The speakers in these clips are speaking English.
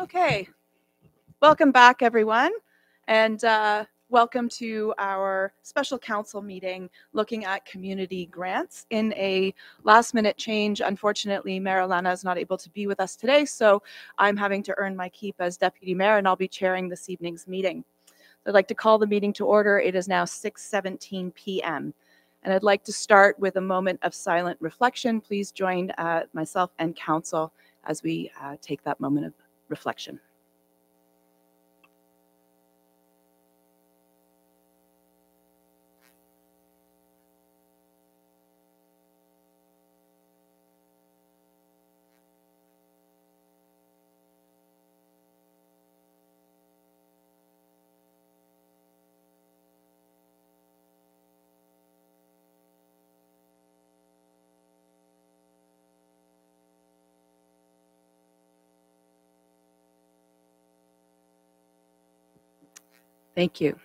Okay, welcome back everyone, and welcome to our special council meeting looking at community grants. In a last minute change, unfortunately, Mayor Alana is not able to be with us today, so I'm having to earn my keep as Deputy Mayor, and I'll be chairing this evening's meeting. I'd like to call the meeting to order. It is now 6:17 p.m. And I'd like to start with a moment of silent reflection. Please join myself and council as we take that moment of reflection. Thank you.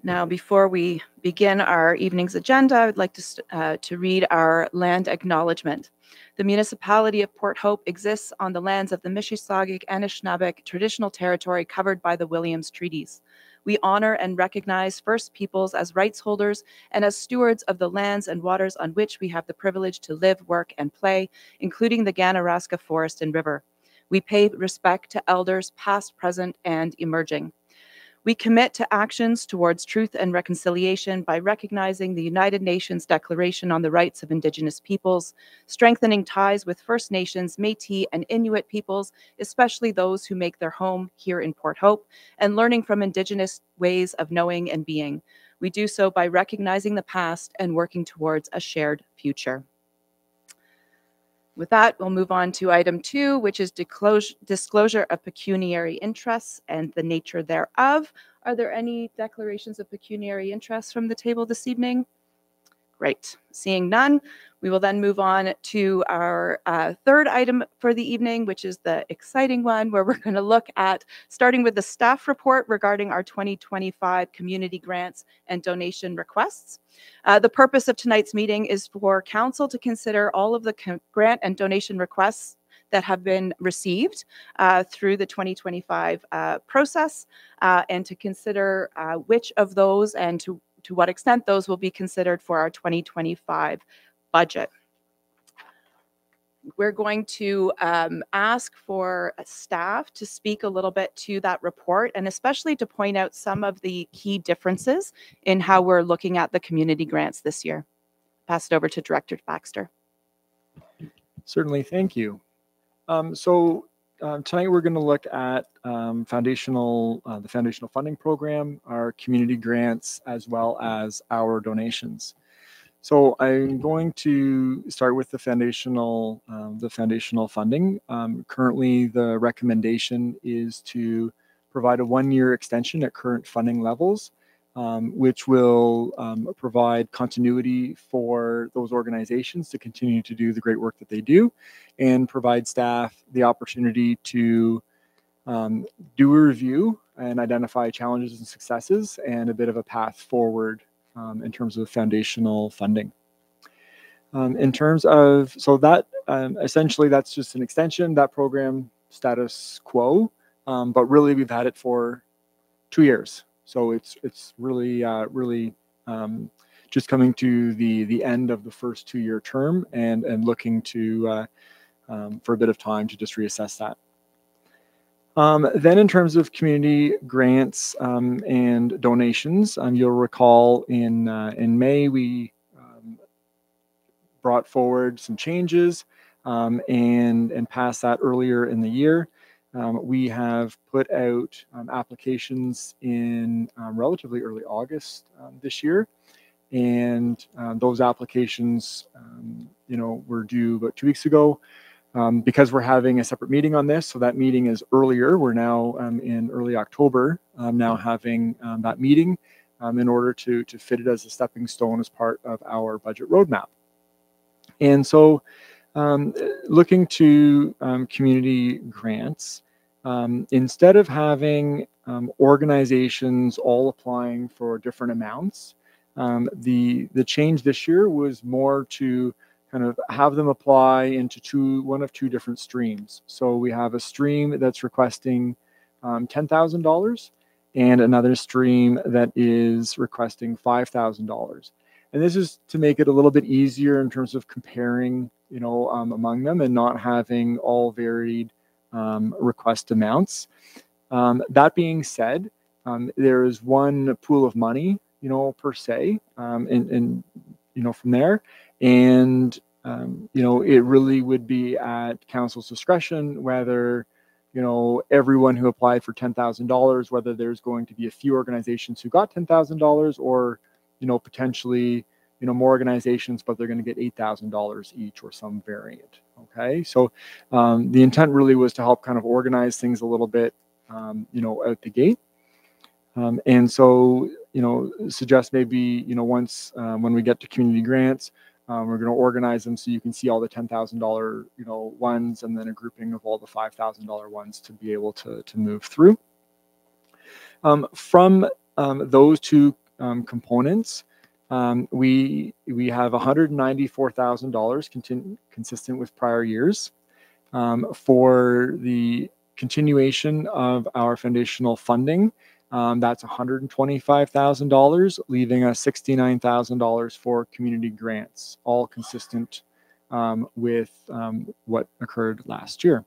Now, before we begin our evening's agenda, I would like to read our land acknowledgement. The municipality of Port Hope exists on the lands of the Mississauga Anishinaabeg traditional territory covered by the Williams Treaties. We honor and recognize First Peoples as rights holders and as stewards of the lands and waters on which we have the privilege to live, work, and play, including the Ganaraska Forest and River. We pay respect to elders past, present, and emerging. We commit to actions towards truth and reconciliation by recognizing the United Nations Declaration on the Rights of Indigenous Peoples, strengthening ties with First Nations, Métis, and Inuit peoples, especially those who make their home here in Port Hope, and learning from Indigenous ways of knowing and being. We do so by recognizing the past and working towards a shared future. With that, we'll move on to item 2, which is disclosure of pecuniary interests and the nature thereof. Are there any declarations of pecuniary interests from the table this evening? Great. Seeing none, we will then move on to our third item for the evening, which is the exciting one, where we're going to look at starting with the staff report regarding our 2025 community grants and donation requests. The purpose of tonight's meeting is for council to consider all of the grant and donation requests that have been received through the 2025 process, and to consider which of those and to what extent those will be considered for our 2025 budget. We're going to ask for staff to speak a little bit to that report, and especially to point out some of the key differences in how we're looking at the community grants this year. Pass it over to Director Baxter. Certainly, thank you. Tonight we're going to look at the foundational funding program, our community grants, as well as our donations. So I'm going to start with the foundational funding. Currently, the recommendation is to provide a 1-year extension at current funding levels, which will provide continuity for those organizations to continue to do the great work that they do, and provide staff the opportunity to do a review and identify challenges and successes and a bit of a path forward in terms of foundational funding. In terms of, essentially that's just an extension, that program status quo, but really we've had it for 2 years. So it's really just coming to the end of the first 2-year term and looking to for a bit of time to just reassess that. Then in terms of community grants and donations, you'll recall in May we brought forward some changes and passed that earlier in the year. We have put out applications in relatively early August this year, and those applications, were due about 2 weeks ago. Because we're having a separate meeting on this, so that meeting is earlier. We're now in early October, now having that meeting in order to fit it as a stepping stone as part of our budget roadmap. And so looking to community grants, instead of having organizations all applying for different amounts, the change this year was more to kind of have them apply into one of two different streams. So we have a stream that's requesting $10,000 and another stream that is requesting $5,000. And this is to make it a little bit easier in terms of comparing, among them and not having all varied request amounts. That being said, there is one pool of money, per se, and from there. And, it really would be at council's discretion whether, everyone who applied for $10,000, whether there's going to be a few organizations who got $10,000 or, potentially, more organizations, but they're going to get $8,000 each or some variant. Okay. So the intent really was to help kind of organize things a little bit, out the gate. And so, suggest maybe, once when we get to community grants, we're going to organize them so you can see all the $10,000, ones and then a grouping of all the $5,000 ones to be able to move through. From those two components, we have $194,000 consistent with prior years for the continuation of our foundational funding. That's $125,000, leaving us $69,000 for community grants, all consistent with what occurred last year.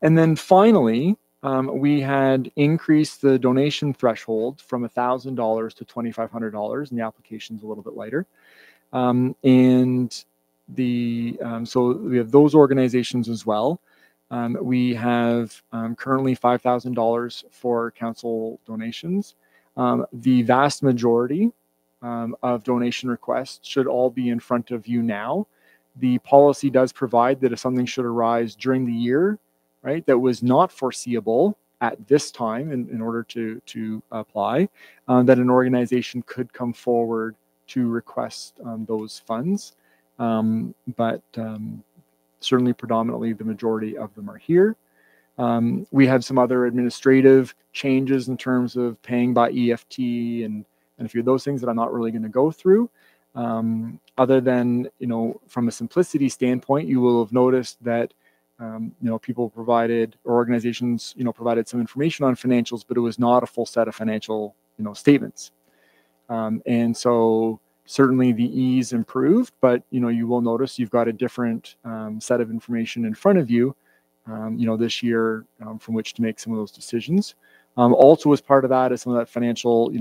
And then finally, we had increased the donation threshold from $1,000 to $2,500, and the application's a little bit lighter. So we have those organizations as well. We have currently $5,000 for council donations. The vast majority of donation requests should all be in front of you now. The policy does provide that if something should arise during the year, right, that was not foreseeable at this time in order to apply, that an organization could come forward to request those funds. But certainly predominantly the majority of them are here. We have some other administrative changes in terms of paying by EFT and a few of those things that I'm not really going to go through. Other than, from a simplicity standpoint, you will have noticed that, people provided, or organizations, provided some information on financials, but it was not a full set of financial, statements. And so certainly the ease improved, but you will notice you've got a different set of information in front of you, this year from which to make some of those decisions. Also, as part of that, is some of that financial,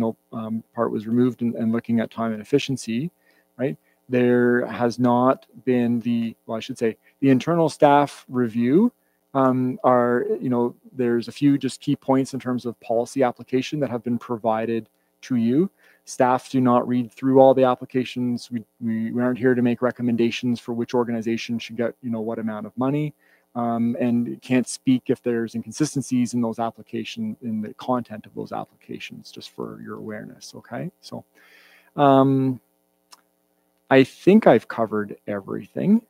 part was removed and looking at time and efficiency, right? There has not been the internal staff review. There's a few just key points in terms of policy application that have been provided to you. Staff do not read through all the applications. We aren't here to make recommendations for which organization should get, what amount of money, and can't speak if there's inconsistencies in those applications, in the content of those applications, just for your awareness. Okay, so I think I've covered everything.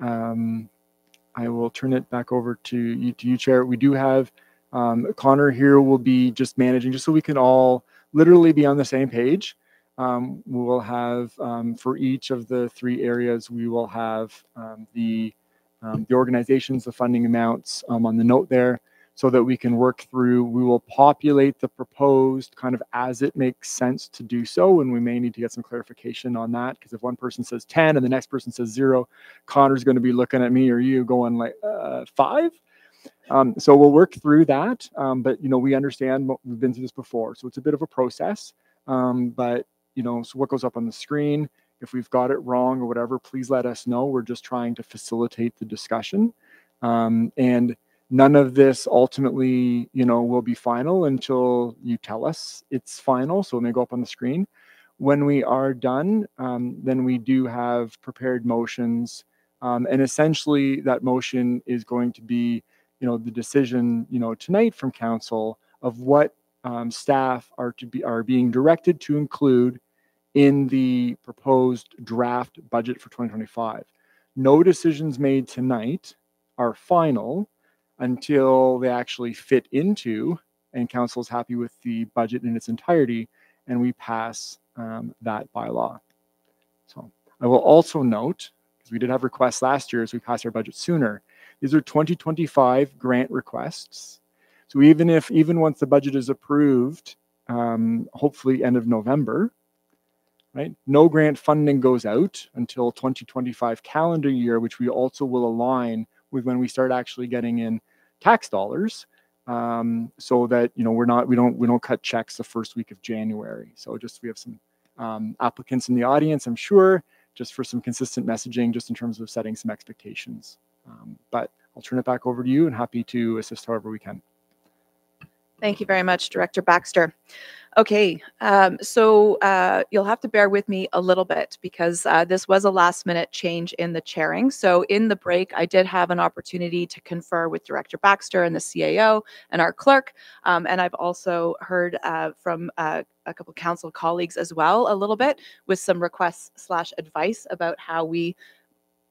I will turn it back over to you, Chair. We do have Connor here will be just managing, just so we can all literally be on the same page. We will have, for each of the three areas, we will have the organizations, the funding amounts on the note there, so that we can work through. We will populate the proposed kind of as it makes sense to do so, and we may need to get some clarification on that, because if one person says 10 and the next person says 0, Connor's going to be looking at me or you going like 5. So we'll work through that, but we understand, we've been through this before, so it's a bit of a process. But so what goes up on the screen, if we've got it wrong or whatever, please let us know. We're just trying to facilitate the discussion, and none of this ultimately, will be final until you tell us it's final. So it may go up on the screen. When we are done, then we do have prepared motions, and essentially that motion is going to be, the decision, tonight from council of what staff are being directed to include in the proposed draft budget for 2025. No decisions made tonight are final until they actually fit into, and council is happy with the budget in its entirety, and we pass that bylaw. So I will also note, because we did have requests last year as we passed our budget sooner, these are 2025 grant requests. So even once the budget is approved, hopefully end of November, right? No grant funding goes out until 2025 calendar year, which we also will align with when we start actually getting in tax dollars, so that we don't cut checks the first week of January. So just we have some applicants in the audience, I'm sure, just for some consistent messaging, just in terms of setting some expectations. But I'll turn it back over to you, and happy to assist however we can. Thank you very much, Director Baxter. Okay, so you'll have to bear with me a little bit, because this was a last-minute change in the chairing. So in the break, I did have an opportunity to confer with Director Baxter and the CAO and our clerk, and I've also heard from a couple council colleagues as well, a little bit, with some requests/advice about how we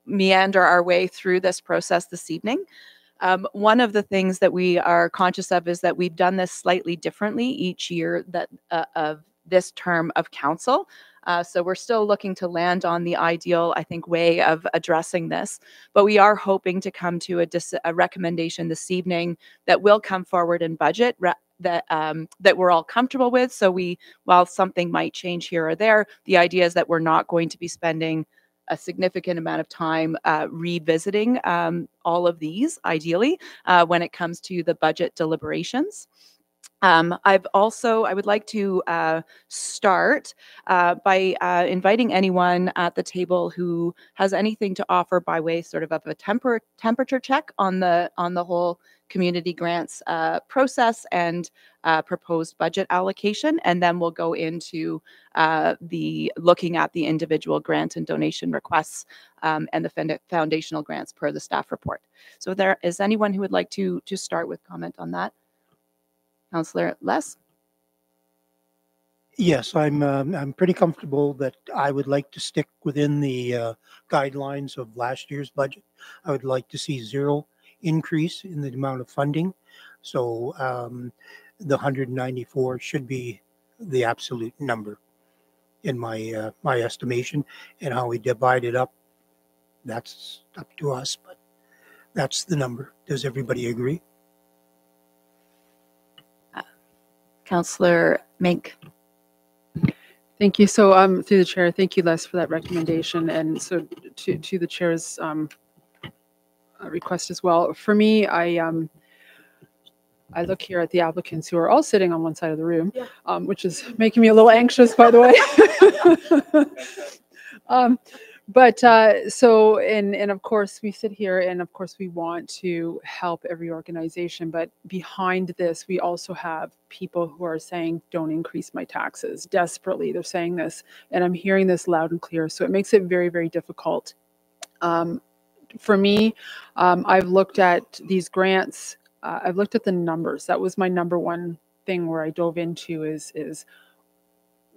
meander our way through this process this evening. One of the things that we are conscious of is that we've done this slightly differently each year of this term of council. So we're still looking to land on the ideal, I think, way of addressing this. But we are hoping to come to a recommendation this evening that will come forward in budget that we're all comfortable with. So while something might change here or there, the idea is that we're not going to be spending a significant amount of time revisiting all of these, ideally, when it comes to the budget deliberations. I would like to start by inviting anyone at the table who has anything to offer by way sort of a temperature check on the whole community grants process and proposed budget allocation, and then we'll go into looking at the individual grant and donation requests and the foundational grants per the staff report. So there is anyone who would like to start with comment on that? Councillor Les? Yes, I'm pretty comfortable that I would like to stick within the guidelines of last year's budget. I would like to see zero increase in the amount of funding. So the 194 should be the absolute number in my estimation, and how we divide it up, that's up to us, but that's the number. Does everybody agree? Councillor Mink. Thank you. So through the chair, thank you, Les, for that recommendation. And so to the chair's request as well. For me, I look here at the applicants who are all sitting on one side of the room, yeah, which is making me a little anxious, by the way. So, and of course we sit here, and of course we want to help every organization, but behind this, we also have people who are saying, don't increase my taxes desperately. They're saying this, and I'm hearing this loud and clear. So it makes it very, very difficult. For me, I've looked at these grants. I've looked at the numbers. That was my number one thing where I dove into is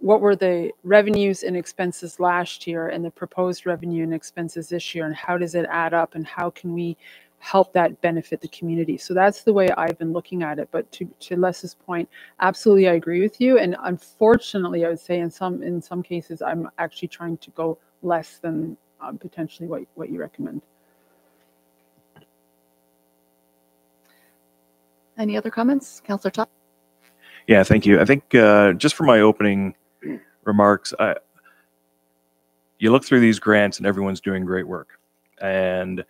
what were the revenues and expenses last year and the proposed revenue and expenses this year, and how does it add up, and how can we help that benefit the community? So that's the way I've been looking at it. But to Les's point, absolutely, I agree with you. And unfortunately, I would say in some cases, I'm actually trying to go less than potentially what you recommend. Any other comments? Councillor Todd? Yeah, thank you. I think just for my opening remarks, you look through these grants and everyone's doing great work. And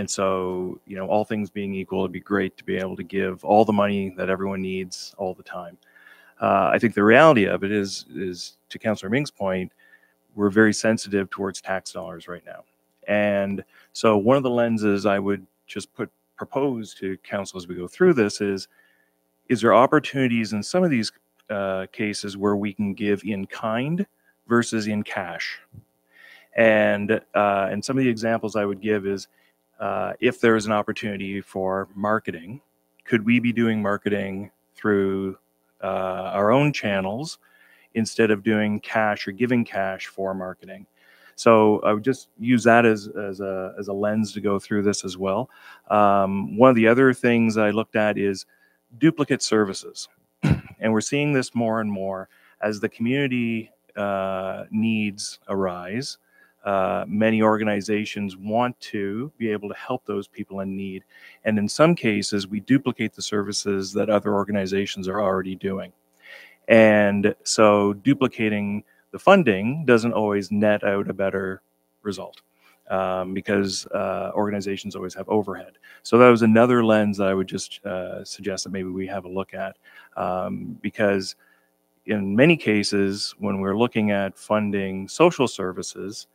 so, you know, all things being equal, it'd be great to be able to give all the money that everyone needs all the time. I think the reality of it is to Councillor Ming's point, we're very sensitive towards tax dollars right now. And so one of the lenses I would just propose to council as we go through this is there opportunities in some of these cases where we can give in kind versus in cash? And some of the examples I would give is if there is an opportunity for marketing, could we be doing marketing through our own channels instead of doing cash or giving cash for marketing? So I would just use that as a lens to go through this as well. One of the other things I looked at is duplicate services. And we're seeing this more and more as the community needs arise. many organizations want to be able to help those people in need. And in some cases, we duplicate the services that other organizations are already doing. And so duplicating the funding doesn't always net out a better result, because organizations always have overhead. So that was another lens that I would just suggest that maybe we have a look at, because in many cases, when we're looking at funding social services,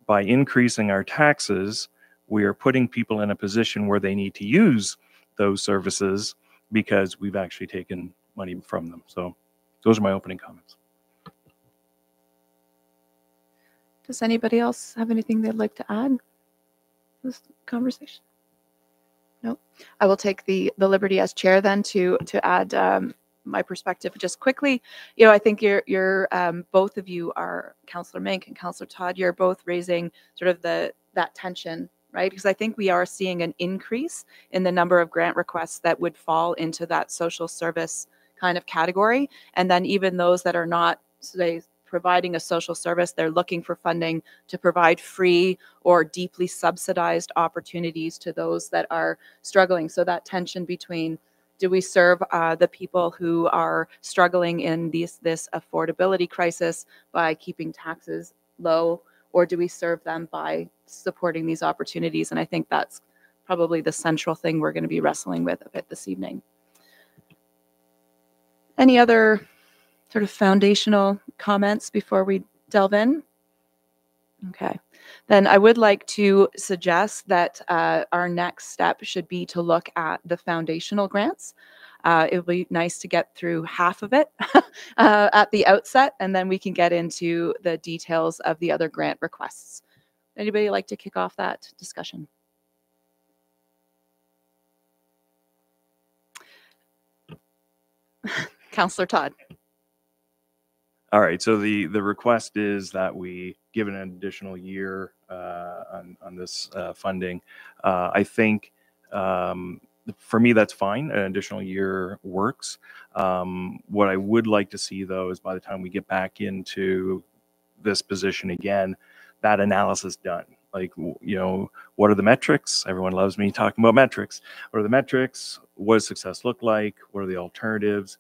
by increasing our taxes, we are putting people in a position where they need to use those services because we've actually taken money from them. So those are my opening comments. Does anybody else have anything they'd like to add to this conversation? No. I will take the liberty as chair then to add my perspective just quickly. You know, I think you're both of you are, Councillor Mink and Councillor Todd, you're both raising sort of that tension, right? Because I think we are seeing an increase in the number of grant requests that would fall into that social service kind of category. And then even those that are not, say, providing a social service, they're looking for funding to provide free or deeply subsidized opportunities to those that are struggling. So that tension between, do we serve the people who are struggling in this affordability crisis by keeping taxes low, or do we serve them by supporting these opportunities? And I think that's probably the central thing we're going to be wrestling with a bit this evening. Any other sort of foundational comments before we delve in? Okay. Then I would like to suggest that our next step should be to look at the foundational grants. It would be nice to get through half of it at the outset, and then we can get into the details of the other grant requests. Anybody like to kick off that discussion? Councillor Todd. All right, so the request is that we give an additional year on this funding. I think for me that's fine. An additional year works. What I would like to see though is by the time we get back into this position again, that analysis done. Like, you know, what are the metrics? Everyone loves me talking about metrics. What are the metrics? What does success look like? What are the alternatives?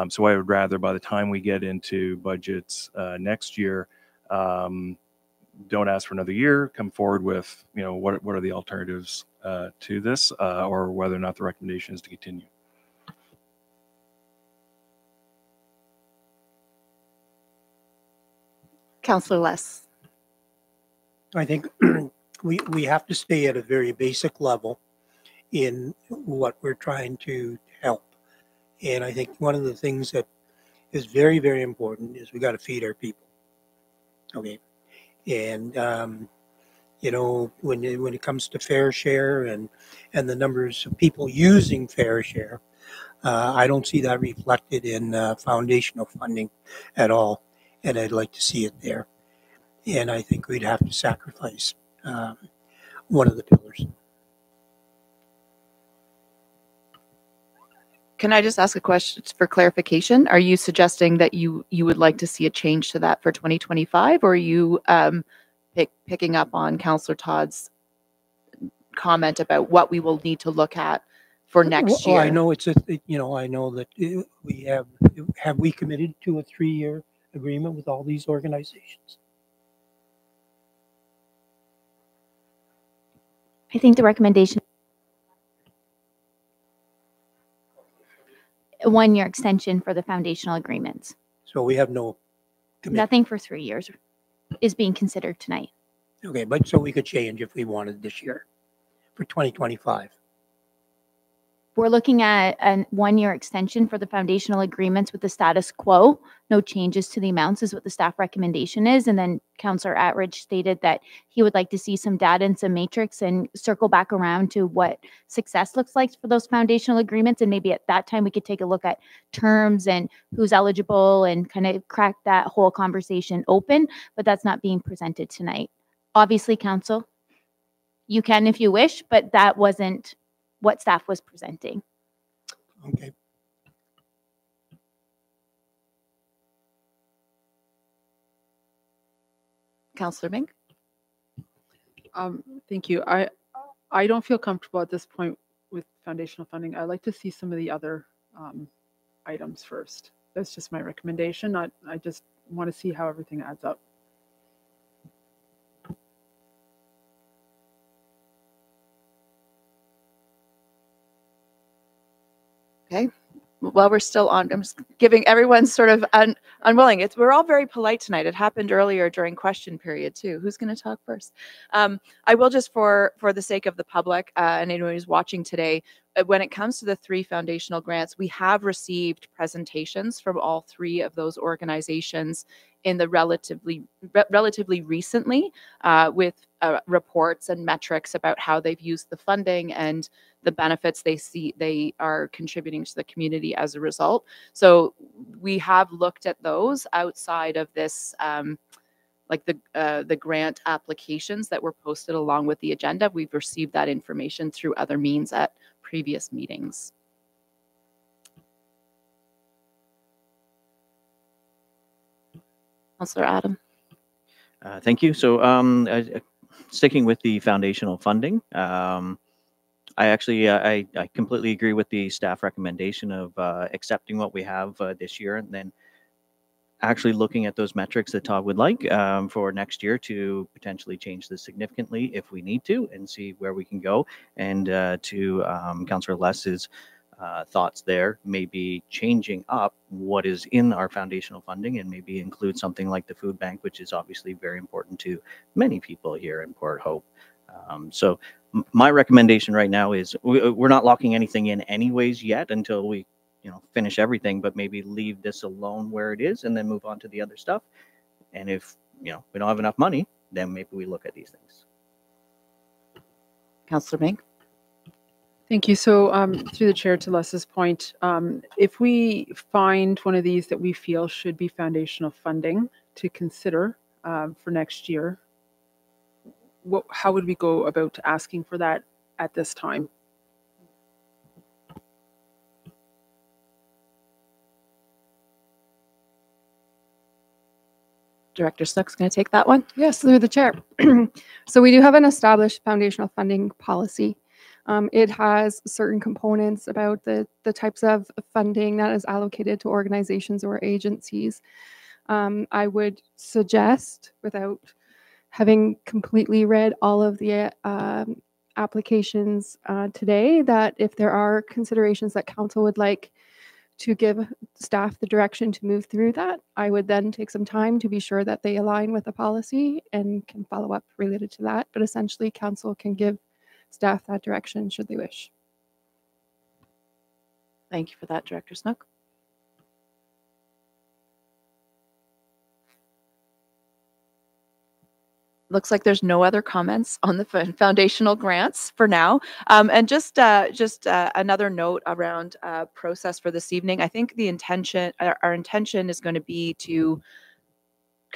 So I would rather, by the time we get into budgets next year, don't ask for another year. Come forward with, you know, what are the alternatives to this, or whether or not the recommendation is to continue. Councillor Less. I think we have to stay at a very basic level in what we're trying to help. And I think one of the things that is very, very important is we got to feed our people. Okay. And, you know, when it comes to fair share and the numbers of people using fair share, I don't see that reflected in foundational funding at all. And I'd like to see it there. And I think we'd have to sacrifice one of the pillars. Can I just ask a question for clarification? Are you suggesting that you would like to see a change to that for 2025, or are you picking up on Councillor Todd's comment about what we will need to look at for next year? I know it's you know, I know that we have we committed to a 3-year agreement with all these organizations? I think the recommendation, a 1-year extension for the foundational agreements. So we have no commitment. Nothing for 3 years is being considered tonight. Okay, but so we could change if we wanted this year for 2025. We're looking at a 1-year extension for the foundational agreements with the status quo. No changes to the amounts is what the staff recommendation is. And then Councillor Attridge stated that he would like to see some data and some matrix and circle back around to what success looks like for those foundational agreements. And maybe at that time we could take a look at terms and who's eligible and kind of crack that whole conversation open. But that's not being presented tonight. Obviously, Council, you can if you wish, but that wasn't what staff was presenting. Okay. Councillor Mink. Thank you. I don't feel comfortable at this point with foundational funding. I'd like to see some of the other items first. That's just my recommendation. I just want to see how everything adds up. Okay. While we're still on, I'm just giving everyone sort of unwilling. We're all very polite tonight. It happened earlier during question period too. Who's going to talk first? I will just for the sake of the public and anyone who's watching today, when it comes to the 3 foundational grants, we have received presentations from all 3 of those organizations in the relatively recently with reports and metrics about how they've used the funding and the benefits they see they are contributing to the community as a result. So we have looked at those outside of this, like the grant applications that were posted along with the agenda. We've received that information through other means at previous meetings. Councillor Adam. Thank you. So sticking with the foundational funding, I actually I completely agree with the staff recommendation of accepting what we have this year, and then actually looking at those metrics that Todd would like for next year to potentially change this significantly if we need to, and see where we can go. And to Councillor Less's thoughts there, maybe changing up what is in our foundational funding and maybe include something like the food bank, which is obviously very important to many people here in Port Hope. So my recommendation right now is we're not locking anything in anyways yet until we finish everything, but maybe leave this alone where it is and then move on to the other stuff. And if we don't have enough money, then maybe we look at these things. Councillor Mink. Thank you. So through the chair, to Les's point, if we find one of these that we feel should be foundational funding to consider for next year, how would we go about asking for that at this time? Director Snook's going to take that one. Yes, through the chair. So we do have an established foundational funding policy. It has certain components about the types of funding that is allocated to organizations or agencies. I would suggest, without having completely read all of the applications today, that if there are considerations that council would like to give staff the direction to move through that, I would then take some time to be sure that they align with the policy and can follow up related to that. But essentially, council can give staff that direction should they wish. Thank you for that, Director Snook. Looks like there's no other comments on the foundational grants for now. And just another note around process for this evening. I think the intention, our intention is going to be to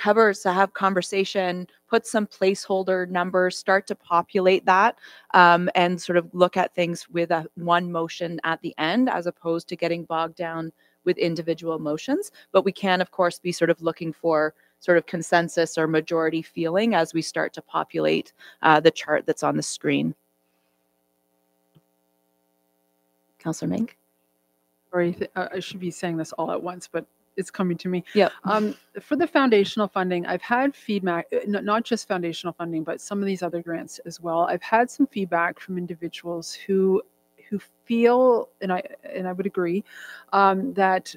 have conversation, put some placeholder numbers, start to populate that, and sort of look at things with one motion at the end, as opposed to getting bogged down with individual motions. But we can, of course, be sort of looking for sort of consensus or majority feeling as we start to populate the chart that's on the screen. Councillor Mink. Sorry, I should be saying this all at once, but it's coming to me. Yep. For the foundational funding, I've had feedback, not just foundational funding, but some of these other grants as well. I've had some feedback from individuals who feel, and I would agree, that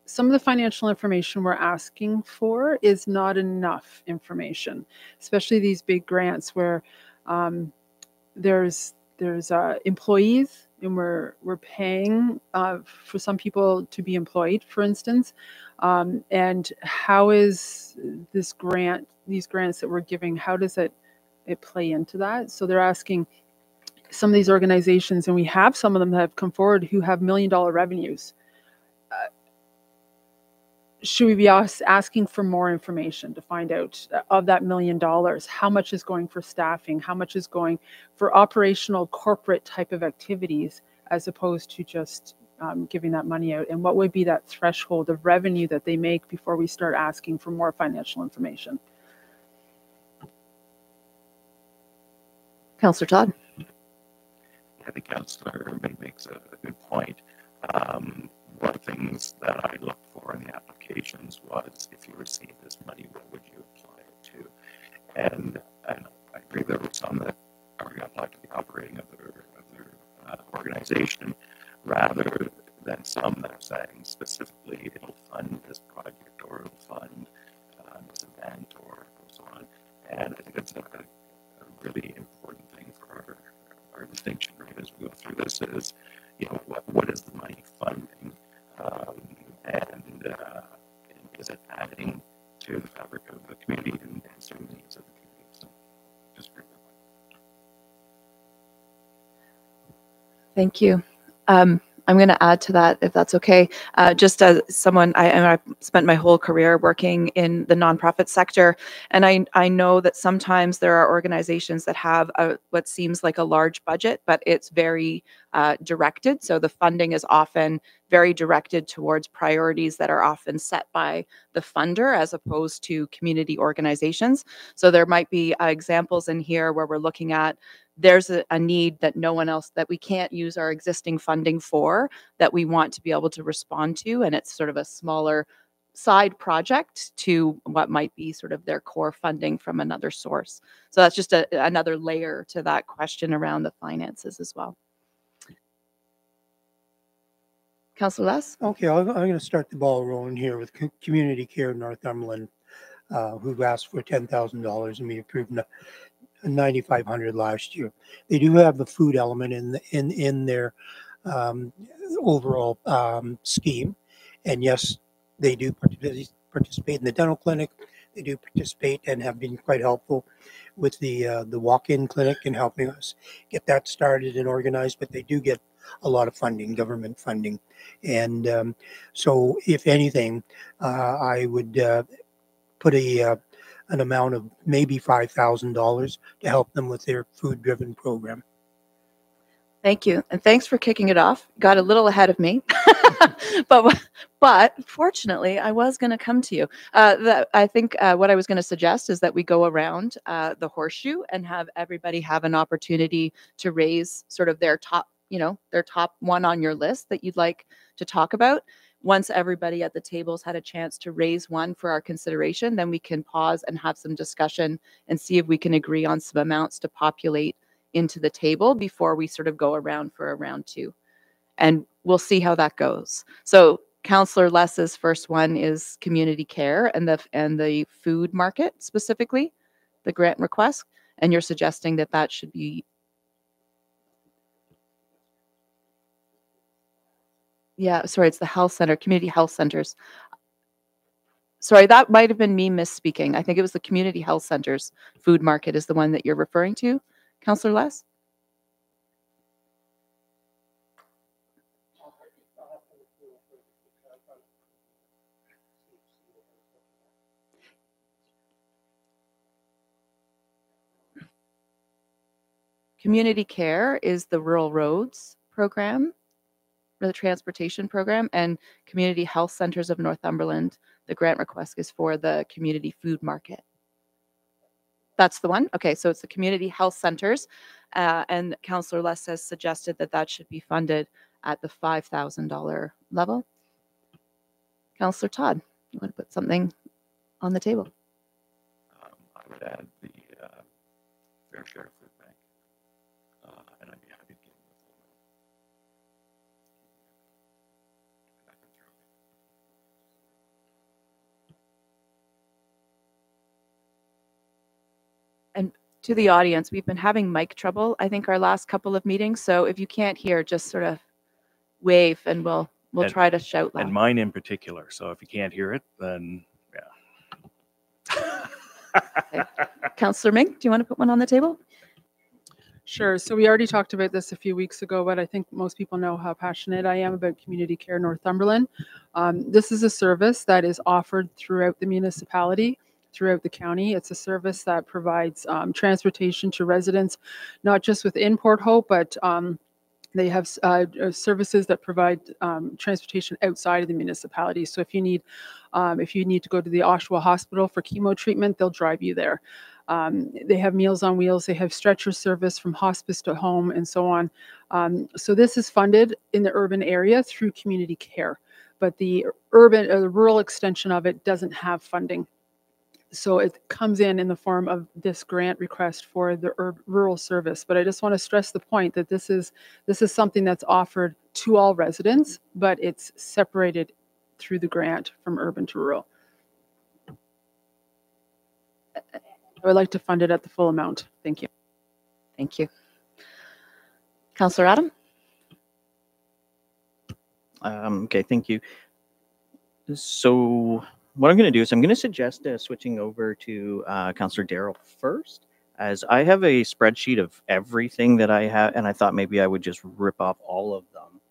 some of the financial information we're asking for is not enough information, especially these big grants where there's employees, and we're paying for some people to be employed, for instance. And how is these grants that we're giving, how does it play into that? So they're asking some of these organizations, and we have some of them that have come forward who have $1 million revenues. Should we be asking for more information to find out of that $1 million, how much is going for staffing, how much is going for operational corporate type of activities, as opposed to just giving that money out? And what would be that threshold of revenue that they make before we start asking for more financial information? Councillor Todd. I think Councillor makes a good point. One of the things that I looked for in the applications was, if you received this money, what would you apply it to? And I agree there were some that are going to apply to the operating of their organization, rather than some that are saying specifically it'll fund this project or it'll fund this event or so on. And I think it's a really important thing for our distinction, right, as we go through this is, what is the money funding, and is it adding to the fabric of the community and serving the needs of the community? So, just agree with that. Thank you. I'm going to add to that, if that's okay. Just as someone, I've spent my whole career working in the nonprofit sector, and I know that sometimes there are organizations that have what seems like a large budget, but it's very directed. So the funding is often very directed towards priorities that are often set by the funder as opposed to community organizations. So there might be examples in here where we're looking at there's a need that no one else, that we can't use our existing funding for, that we want to be able to respond to. And it's sort of a smaller side project to what might be sort of their core funding from another source. So that's just another layer to that question around the finances as well. Councillor Les? Okay, I'm going to start the ball rolling here with Community Care Northumberland, who've asked for $10,000 and we approved $9,500 last year. They do have the food element in their overall scheme, and yes, they do participate in the dental clinic. They do participate and have been quite helpful with the walk-in clinic and helping us get that started and organized. But they do get a lot of funding, government funding, and so if anything, I would put an amount of maybe $5,000 to help them with their food-driven program. Thank you. And thanks for kicking it off. Got a little ahead of me. but fortunately, I was going to come to you. I think what I was going to suggest is that we go around the horseshoe and have everybody have an opportunity to raise sort of their top one on your list that you'd like to talk about. Once everybody at the tables had a chance to raise one for our consideration, then we can pause and have some discussion and see if we can agree on some amounts to populate into the table before we sort of go around for a round two. And we'll see how that goes. So Councillor Les's first one is community care and the food market, specifically the grant request. And you're suggesting that that should be, yeah, sorry, it's the health center, community health centers. Sorry, that might have been me misspeaking. I think it was the community health centers food market is the one that you're referring to, Councillor Les? Community care is the rural roads program, the transportation program, and Community Health Centers of Northumberland, the grant request is for the community food market. That's the one? Okay, so it's the community health centers, and Councillor Les has suggested that that should be funded at the $5,000 level. Councillor Todd, you want to put something on the table? I would add the Fair Share Food Bank, and I'd be happy to give them the full And to the audience, we've been having mic trouble, I think, our last couple of meetings. So if you can't hear, just sort of wave and we'll try to shout loud. And mine in particular. So if you can't hear it, then yeah. Okay. Councillor Mink, do you want to put one on the table? Sure. So we already talked about this a few weeks ago, but I think most people know how passionate I am about Community Care Northumberland. This is a service that is offered throughout the municipality, throughout the county. It's a service that provides transportation to residents, not just within Port Hope, but they have services that provide transportation outside of the municipality. So if you need to go to the Oshawa Hospital for chemo treatment, they'll drive you there. They have Meals on Wheels. They have stretcher service from hospice to home and so on. So this is funded in the urban area through community care, but the rural extension of it doesn't have funding. So it comes in the form of this grant request for the rural service. But I just want to stress the point that this is something that's offered to all residents, but it's separated through the grant from urban to rural. I would like to fund it at the full amount. Thank you. Thank you. Councillor Adam? Okay, thank you. So what I'm going to do is I'm going to suggest switching over to Councillor Darrell first, as I have a spreadsheet of everything that I have, and I thought maybe I would just rip off all of them.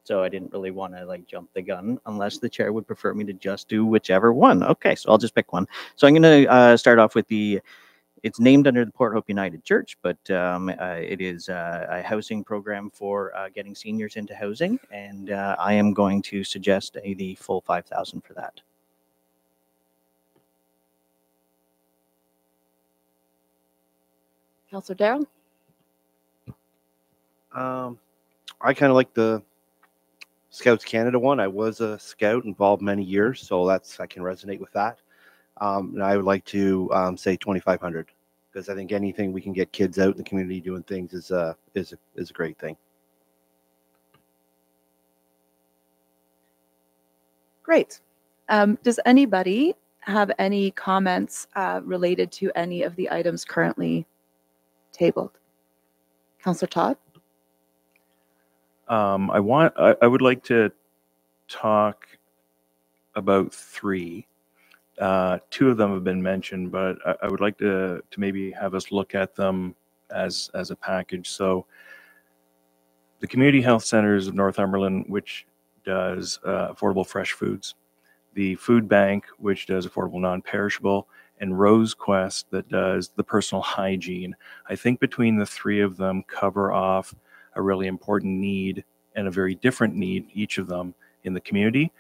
So I didn't really want to like jump the gun unless the chair would prefer me to just do whichever one. Okay, so I'll just pick one. So I'm going to start off with it's named under the Port Hope United Church, but it is a housing program for getting seniors into housing, and I am going to suggest the full $5,000 for that. Councillor Darrell? I kind of like the Scouts Canada one. I was a scout involved many years, so I can resonate with that. And I would like to say 2,500, because I think anything we can get kids out in the community doing things is a great thing. Great. Does anybody have any comments related to any of the items currently tabled? Councillor Todd? I would like to talk about three. Two of them have been mentioned, but I would like to maybe have us look at them as a package. So the Community Health Centers of Northumberland, which does affordable fresh foods, the Food Bank, which does affordable non-perishable, and Rose Quest that does the personal hygiene. I think between the three of them cover off a really important need and a very different need, each of them, in the community.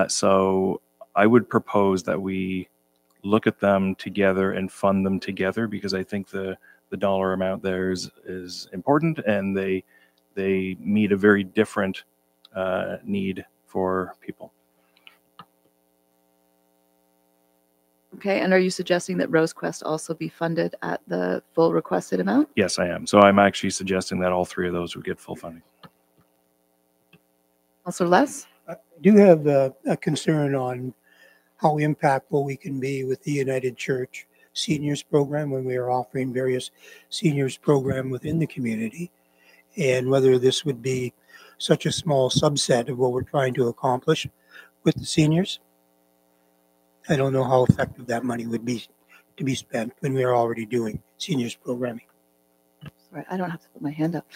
So I would propose that we look at them together and fund them together, because I think the dollar amount there is important, and they meet a very different need for people. Okay, and are you suggesting that Rose Quest also be funded at the full requested amount? Yes, I am. So I'm actually suggesting that all three of those would get full funding. Councillor Les? I do have a concern on how impactful we can be with the United Church Seniors Program when we are offering various seniors program within the community, and whether this would be such a small subset of what we're trying to accomplish with the seniors. I don't know how effective that money would be to be spent when we are already doing seniors programming. Sorry, I don't have to put my hand up.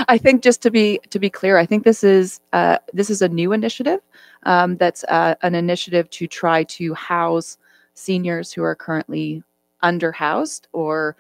I think just to be clear, I think this is a new initiative. That's an initiative to try to house seniors who are currently underhoused or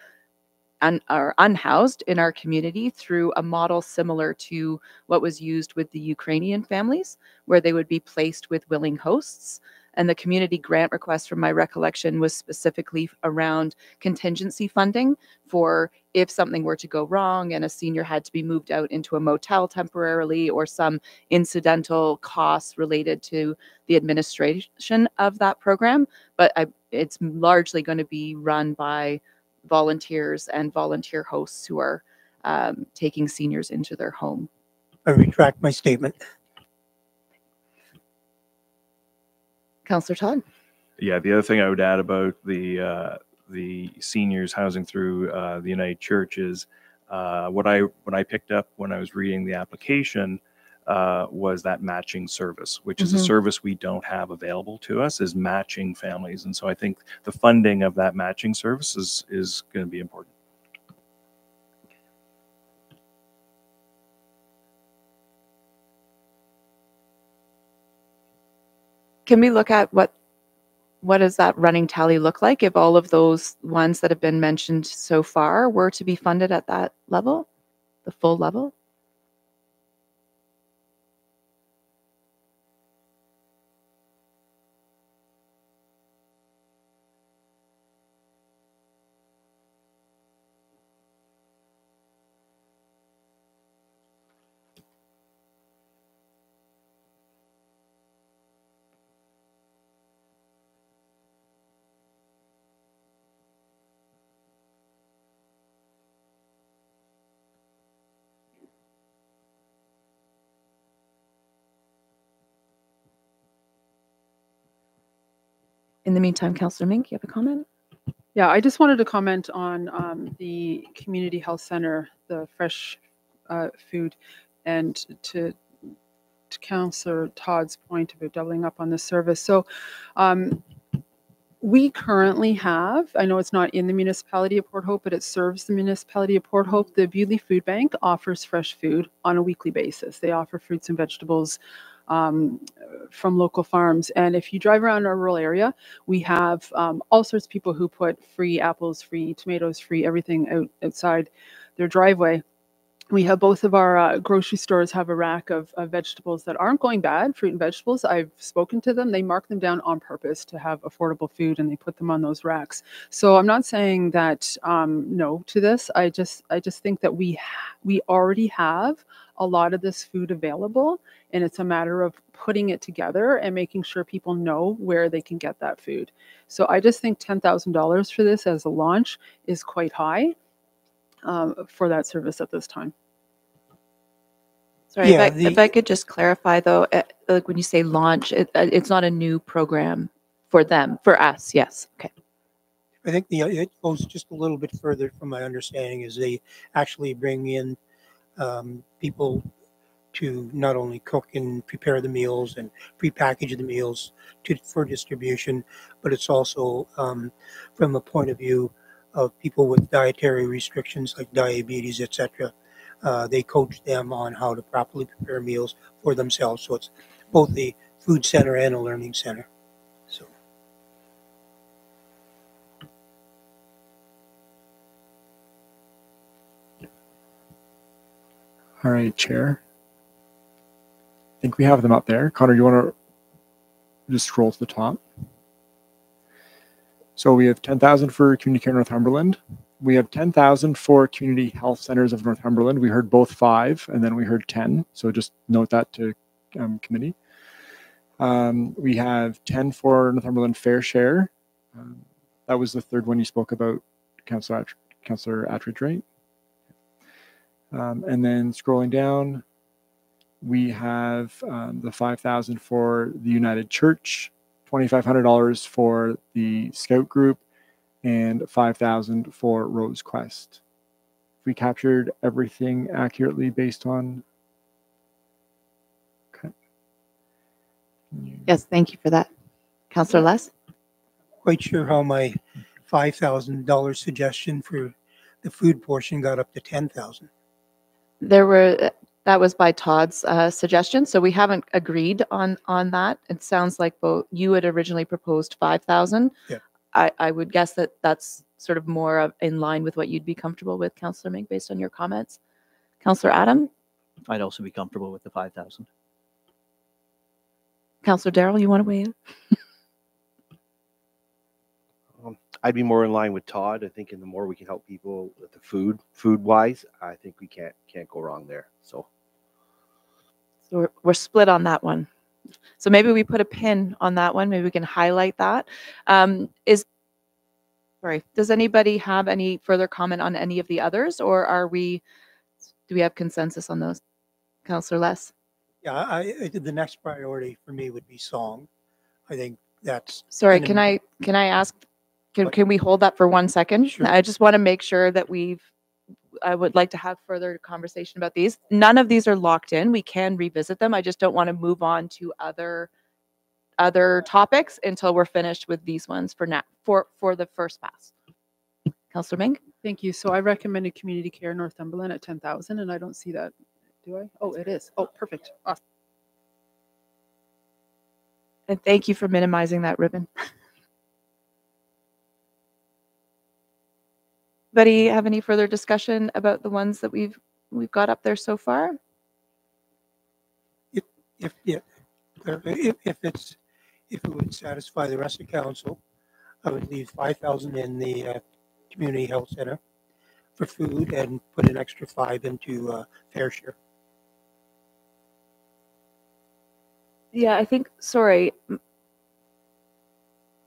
unhoused in our community through a model similar to what was used with the Ukrainian families, where they would be placed with willing hosts. And the community grant request, from my recollection, was specifically around contingency funding for if something were to go wrong and a senior had to be moved out into a motel temporarily, or some incidental costs related to the administration of that program. But it's largely going to be run by volunteers and volunteer hosts who are taking seniors into their home. I retract my statement. Councillor Todd? Yeah, the other thing I would add about the seniors housing through the United Church is what I picked up when I was reading the application was that matching service, which is a service we don't have available to us, is matching families. And so I think the funding of that matching service is going to be important. Can we look at what does that running tally look like if all of those ones that have been mentioned so far were to be funded at that level, the full level? In the meantime, Councillor Mink, you have a comment? Yeah, I just wanted to comment on the community health center, the fresh food, and to Councillor Todd's point about doubling up on the service. So we currently have, I know it's not in the municipality of Port Hope, but it serves the municipality of Port Hope. The Bewley Food Bank offers fresh food on a weekly basis. They offer fruits and vegetables from local farms. And if you drive around our rural area, we have all sorts of people who put free apples, free tomatoes, free everything outside their driveway. We have both of our grocery stores have a rack of vegetables that aren't going bad, fruit and vegetables. I've spoken to them. They mark them down on purpose to have affordable food, and they put them on those racks. So I'm not saying that no to this. I just think that we already have a lot of this food available, and it's a matter of putting it together and making sure people know where they can get that food. So I just think $10,000 for this as a launch is quite high for that service at this time. Sorry, Yeah, if I could just clarify though, like when you say launch, it's not a new program for them, for us, yes, okay. I think it goes just a little bit further from my understanding is they actually bring in people to not only cook and prepare the meals and prepackage the meals for distribution, but it's also from a point of view of people with dietary restrictions like diabetes, etc. They coach them on how to properly prepare meals for themselves. So it's both a food center and a learning center. So. All right, Chair. I think we have them up there. Connor, you want to just scroll to the top? So we have 10,000 for Community Care Northumberland. We have 10,000 for Community Health Centers of Northumberland. We heard both 5, and then we heard 10. So just note that to committee. We have 10 for Northumberland Fair Share. That was the third one you spoke about, Councillor Attridge, right? And then scrolling down, we have the 5,000 for the United Church, $2,500 for the Scout Group, and 5,000 for Rose Quest. We captured everything accurately based on. Okay. Yes, thank you for that. Councillor Les? Quite sure how my $5,000 suggestion for the food portion got up to 10,000. That was by Todd's suggestion, so we haven't agreed on that. It sounds like both you had originally proposed 5,000. Yeah. I would guess that that's sort of more in line with what you'd be comfortable with, Councillor Mink, based on your comments. Councillor Adam? I'd also be comfortable with the 5,000. Councillor Darrell, you want to weigh in? I'd be more in line with Todd. I think, and the more we can help people with the food wise, I think we can't go wrong there. So we're split on that one. So maybe we put a pin on that one. Maybe we can highlight that. Does anybody have any further comment on any of the others, or do we have consensus on those? Councillor Les? Yeah, the next priority for me would be song. I think that's. Sorry, can I ask? Can we hold that for 1 second? Sure. I just want to make sure that I would like to have further conversation about these. None of these are locked in. We can revisit them. I just don't want to move on to other topics until we're finished with these ones for now, for the first pass. Councillor Mink? Thank you. So I recommended Community Care Northumberland at 10,000, and I don't see that. Do I? Oh, it is. Oh, perfect. Awesome. And thank you for minimizing that ribbon. Anybody have any further discussion about the ones that we've got up there so far? If it would satisfy the rest of council, I would leave 5,000 in the community health center for food and put an extra 5 into Fair Share. Yeah, I think. Sorry.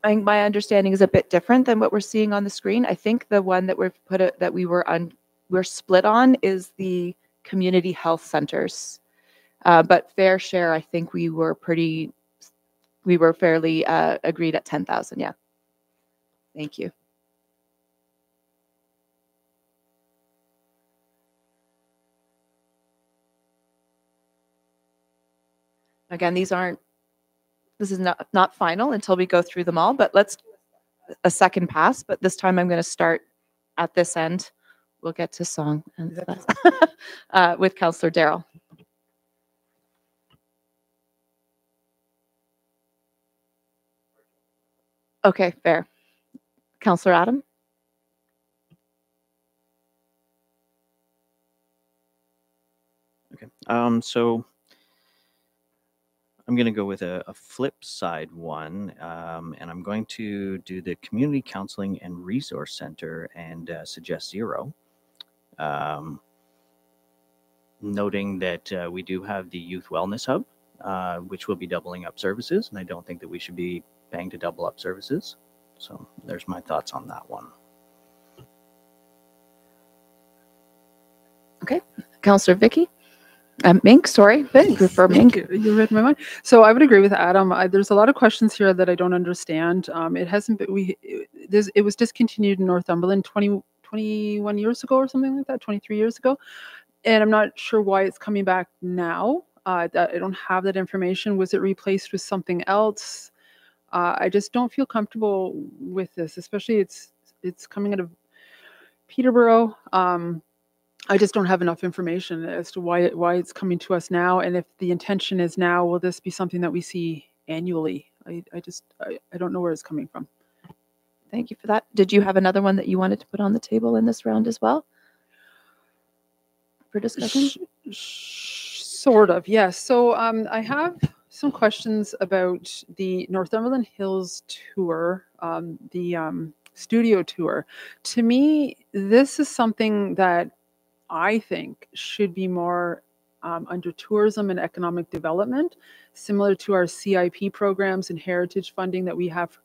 I think my understanding is a bit different than what we're seeing on the screen. I think the one that we're split on is the community health centers, but Fair Share. I think we were pretty we were fairly agreed at 10,000. Yeah. Thank you. Again, this is not final until we go through them all, but let's do a second pass. But this time I'm going to start at this end. We'll get to song and with Councillor Darrell. Okay, fair. Councillor Adam? Okay. So I'm going to go with a flip side one, and I'm going to do the Community Counseling and Resource Center and suggest 0. Noting that we do have the Youth Wellness Hub, which will be doubling up services, and I don't think that we should be paying to double up services. So there's my thoughts on that one. Okay. Councillor Vicky? Mink, sorry. Thanks. For Mink. You read my mind. So I would agree with Adam. There's a lot of questions here that I don't understand. It hasn't been, it was discontinued in Northumberland 21 years ago or something like that, 23 years ago. And I'm not sure why it's coming back now. I don't have that information. Was it replaced with something else? I just don't feel comfortable with this, especially it's coming out of Peterborough. I just don't have enough information as to why it's coming to us now. And if the intention is now, will this be something that we see annually? I don't know where it's coming from. Thank you for that. Did you have another one that you wanted to put on the table in this round as well for discussion? Sort of, yes. So I have some questions about the Northumberland Hills tour, the studio tour. To me, this is something that I think should be more under tourism and economic development, similar to our CIP programs and heritage funding that we have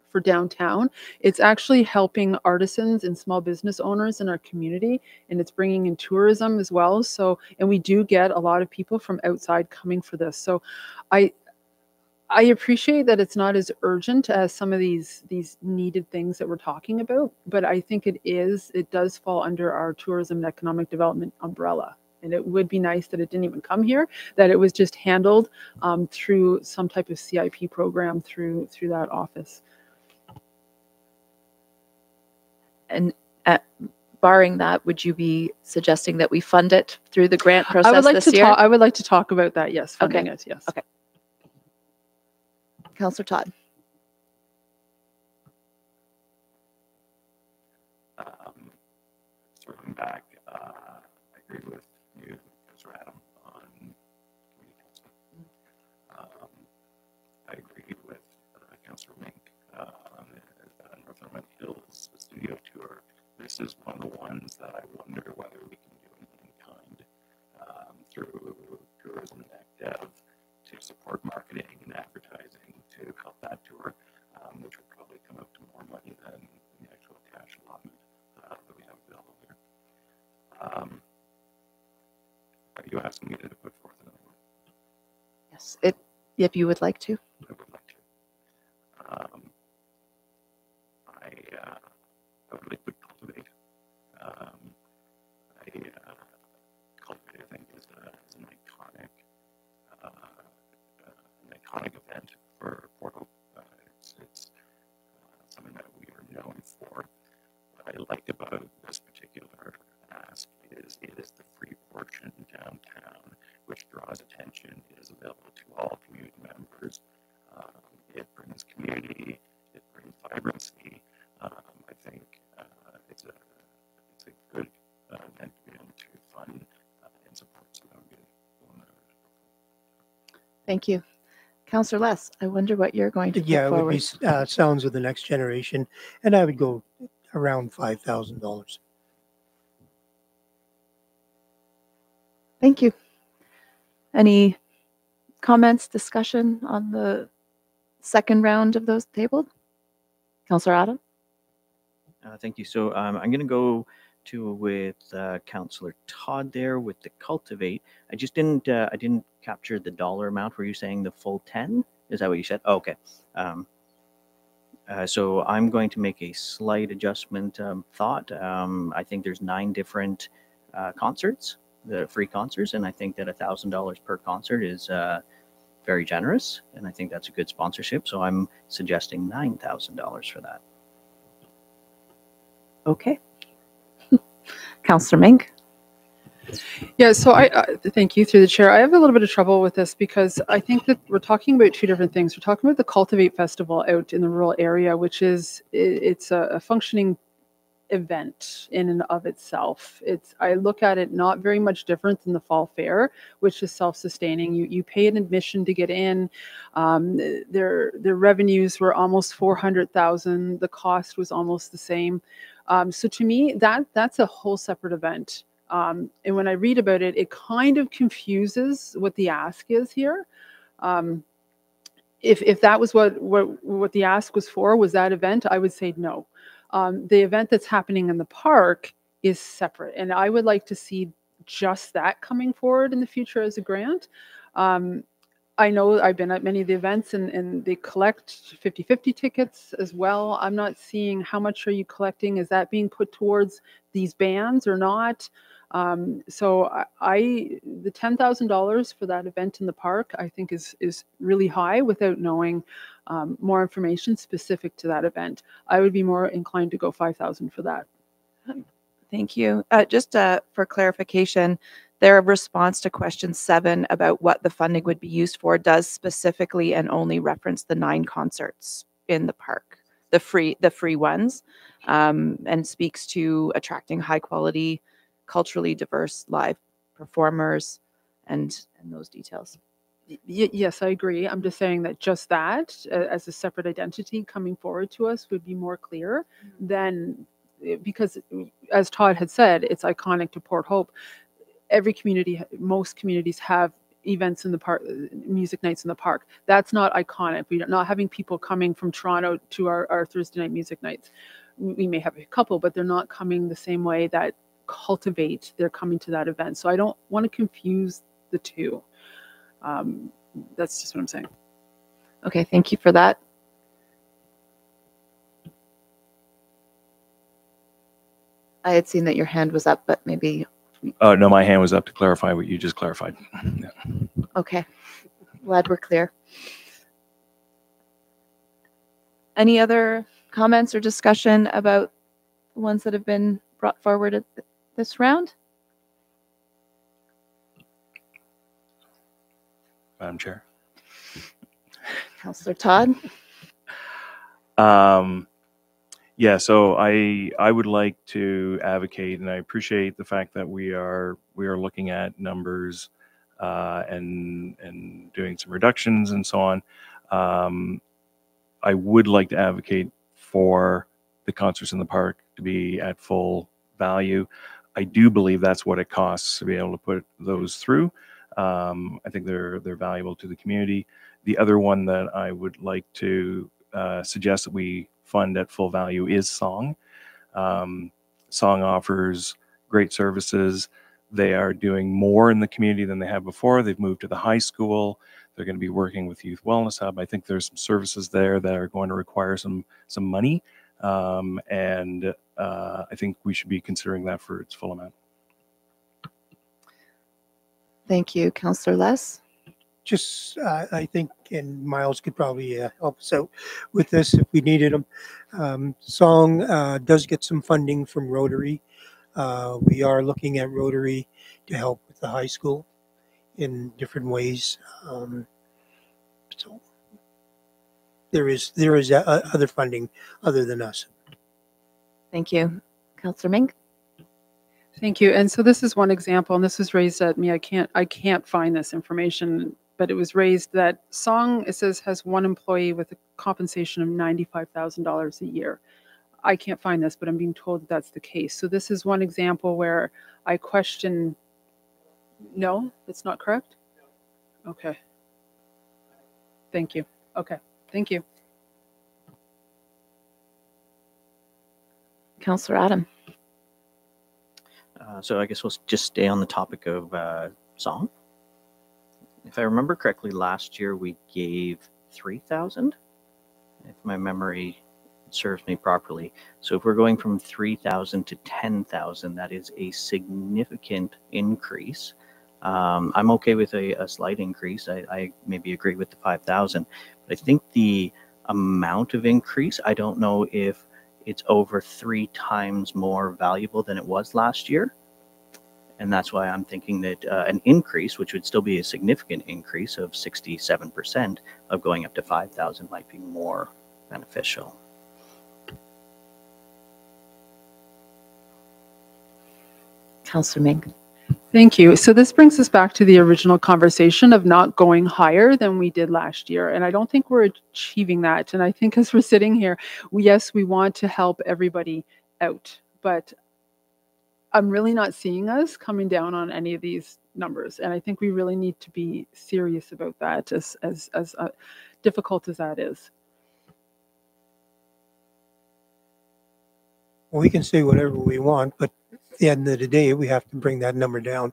for downtown. It's actually helping artisans and small business owners in our community, and it's bringing in tourism as well. So, and we do get a lot of people from outside coming for this. So I appreciate that it's not as urgent as some of these needed things that we're talking about, but I think it does fall under our tourism and economic development umbrella. And it would be nice that it didn't even come here, that it was just handled through some type of CIP program through that office. And barring that, would you be suggesting that we fund it through the grant process this year? I would like to talk about that, yes, funding it, yes. Okay. Councillor Todd. Circling back, I agree with you, Councillor Adam, on community counseling. I agree with Councillor Mink on the Northumberland Hills studio tour. This is one of the ones that I wonder whether we can do anything in kind through tourism and dev to support marketing and advertising to help that tour, which would probably come out to more money than the actual cash allotment that we have available here. You asked me to put forth another one. Yes, if you would like to. I would like to. I would like to cultivate. Cultivate, I think, is an iconic event for Port Hope. It's something that we are known for. What I like about this particular ask is it is the free portion downtown, which draws attention. It is available to all community members. It brings community. It brings vibrancy. I think it's a good event to be able to fund and support. So that would be one. Thank you. Councillor Les, I wonder what you're going to put Yeah, it would forward. be Sounds of the Next Generation, and I would go around $5,000. Thank you. Any comments, discussion on the second round of those tabled? Councillor Adam? Thank you. So I'm going to go with Councillor Todd there with the cultivate. I just didn't capture the dollar amount. Were you saying the full 10 Is that what you said? Oh, okay. So I'm going to make a slight adjustment thought. I think there's 9 different concerts, the free concerts, and I think that $1,000 per concert is very generous, and I think that's a good sponsorship. So I'm suggesting $9,000 for that. Okay. Councillor Mink. Yeah, so I thank you through the chair. I have a little bit of trouble with this because I think that we're talking about 2 different things. We're talking about the Cultivate Festival out in the rural area, which is it's a functioning event in and of itself. I look at it not very much different than the fall fair, which is self-sustaining. You pay an admission to get in. Their revenues were almost 400,000. The cost was almost the same. So to me, that's a whole separate event. And when I read about it, it kind of confuses what the ask is here. If that was what the ask was for, was that event, I would say no. The event that's happening in the park is separate, and I would like to see just that coming forward in the future as a grant. I know I've been at many of the events and they collect 50-50 tickets as well. I'm not seeing how much are you collecting. Is that being put towards these bands or not? So the $10,000 for that event in the park, I think is really high without knowing more information specific to that event. I would be more inclined to go 5,000 for that. Thank you. Just for clarification, their response to question 7 about what the funding would be used for does specifically and only reference the 9 concerts in the park, the free ones, and speaks to attracting high quality, culturally diverse live performers and those details. Yes, I agree. I'm just saying that just that as a separate identity coming forward to us would be more clear than, because as Todd had said, it's iconic to Port Hope. Every community, most communities have events in the park, music nights in the park. That's not iconic. We're not having people coming from Toronto to our Thursday night music nights. We may have a couple, but they're not coming the same way that Cultivate, they're coming to that event. So I don't want to confuse the two. That's just what I'm saying. Okay, thank you for that. I had seen that your hand was up, but maybe. Oh, no, my hand was up to clarify what you just clarified. Yeah. Okay, glad we're clear. Any other comments or discussion about the ones that have been brought forward at this round? Madam Chair. Councillor Todd. Yeah, so I would like to advocate, and I appreciate the fact that we are looking at numbers and doing some reductions and so on. I would like to advocate for the concerts in the park to be at full value. I do believe that's what it costs to be able to put those through. I think they're valuable to the community. The other one that I would like to suggest that we fund at full value is Song. Song offers great services. They are doing more in the community than they have before. They've moved to the high school. They're going to be working with Youth Wellness Hub. I think there's some services there that are going to require some money. And I think we should be considering that for its full amount. Thank you. Councillor Les? Just, I think, and Miles could probably help us out with this if we needed him. Song does get some funding from Rotary. We are looking at Rotary to help with the high school in different ways. So there is other funding other than us. Thank you. Councillor Mink? Thank you. And so this is one example, and this was raised at me. I can't find this information, but it was raised that Song, it says, has one employee with a compensation of $95,000 a year. I can't find this, but I'm being told that that's the case. So this is one example where I question. No, that's not correct? Okay. Thank you. Okay. Thank you. Councillor Adam? So I guess we'll just stay on the topic of Song. If I remember correctly, last year we gave 3,000, if my memory serves me properly. So if we're going from 3,000 to 10,000, that is a significant increase. I'm okay with a slight increase. I maybe agree with the 5,000, but I think the amount of increase, I don't know if it's over 3 times more valuable than it was last year. And that's why I'm thinking that an increase, which would still be a significant increase of 67% of going up to 5,000, might be more beneficial. Councillor Ming. Thank you. So this brings us back to the original conversation of not going higher than we did last year. And I don't think we're achieving that. And I think as we're sitting here, yes, we want to help everybody out, but I'm really not seeing us coming down on any of these numbers. And I think we really need to be serious about that, as difficult as that is. Well, we can say whatever we want, but at the end of the day, we have to bring that number down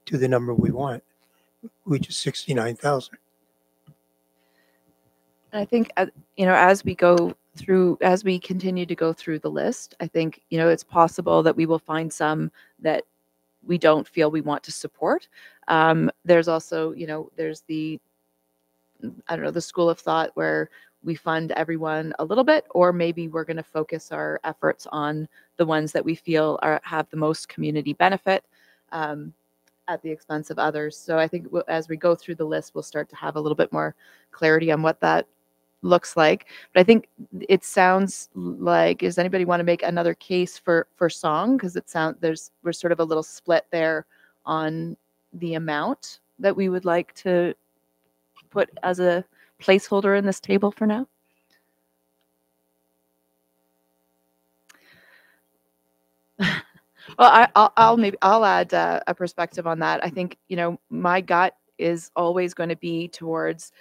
to the number we want, which is 69,000. I think, as we continue to go through the list, I think, it's possible that we will find some that we don't feel we want to support. There's also, there's the school of thought where we fund everyone a little bit, or maybe we're going to focus our efforts on the ones that we feel have the most community benefit at the expense of others. So I think as we go through the list, we'll start to have a little bit more clarity on what that looks like. But I think it sounds like, does anybody want to make another case for song? Because we're sort of a little split there on the amount that we would like to put as a placeholder in this table for now. Well, I'll add a perspective on that. I think, my gut is always going to be towards,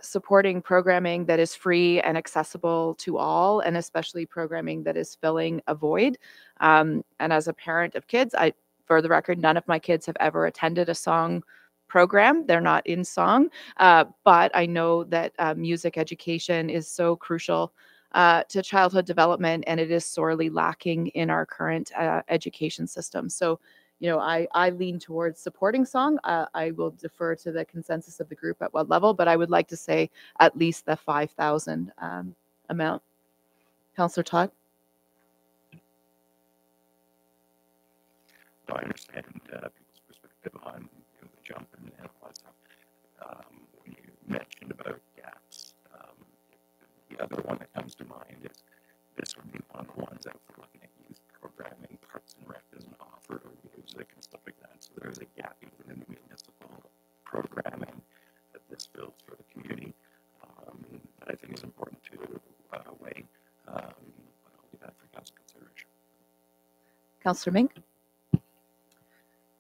supporting programming that is free and accessible to all, and especially programming that is filling a void. And as a parent of kids, for the record, none of my kids have ever attended a song program. They're not in song, but I know that music education is so crucial to childhood development, and it is sorely lacking in our current education system. So, I lean towards supporting song. I will defer to the consensus of the group at what level, but I would like to say at least the 5,000 amount. Councillor Todd? I understand people's perspective on the jump and all that stuff. When you mentioned about gaps, the other one that comes to mind is this would be one of the ones out for looking at youth programming. Parks and Rec doesn't offer music and stuff like that, so there's a gap even in the municipal programming that this fills for the community that I think is important to weigh. I'll leave that for council consideration. Councillor Ming?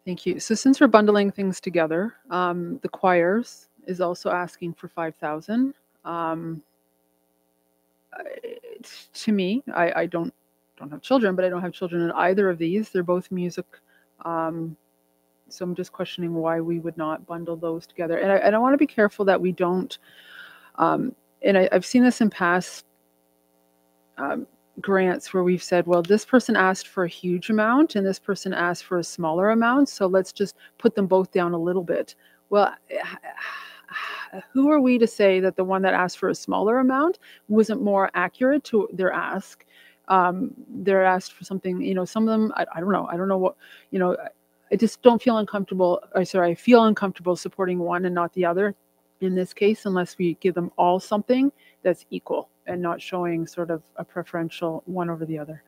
Thank you. So since we're bundling things together, the choirs is also asking for 5,000. To me, I don't have children, but I don't have children in either of these. They're both music. So I'm just questioning why we would not bundle those together. And I want to be careful that we don't, and I've seen this in past grants where we've said, well, this person asked for a huge amount and this person asked for a smaller amount, so let's just put them both down a little bit. Well, who are we to say that the one that asked for a smaller amount wasn't more accurate to their ask? They're asked for something, some of them, I don't know what, I just don't feel uncomfortable, I feel uncomfortable supporting one and not the other in this case, unless we give them all something that's equal and not showing sort of a preferential one over the other.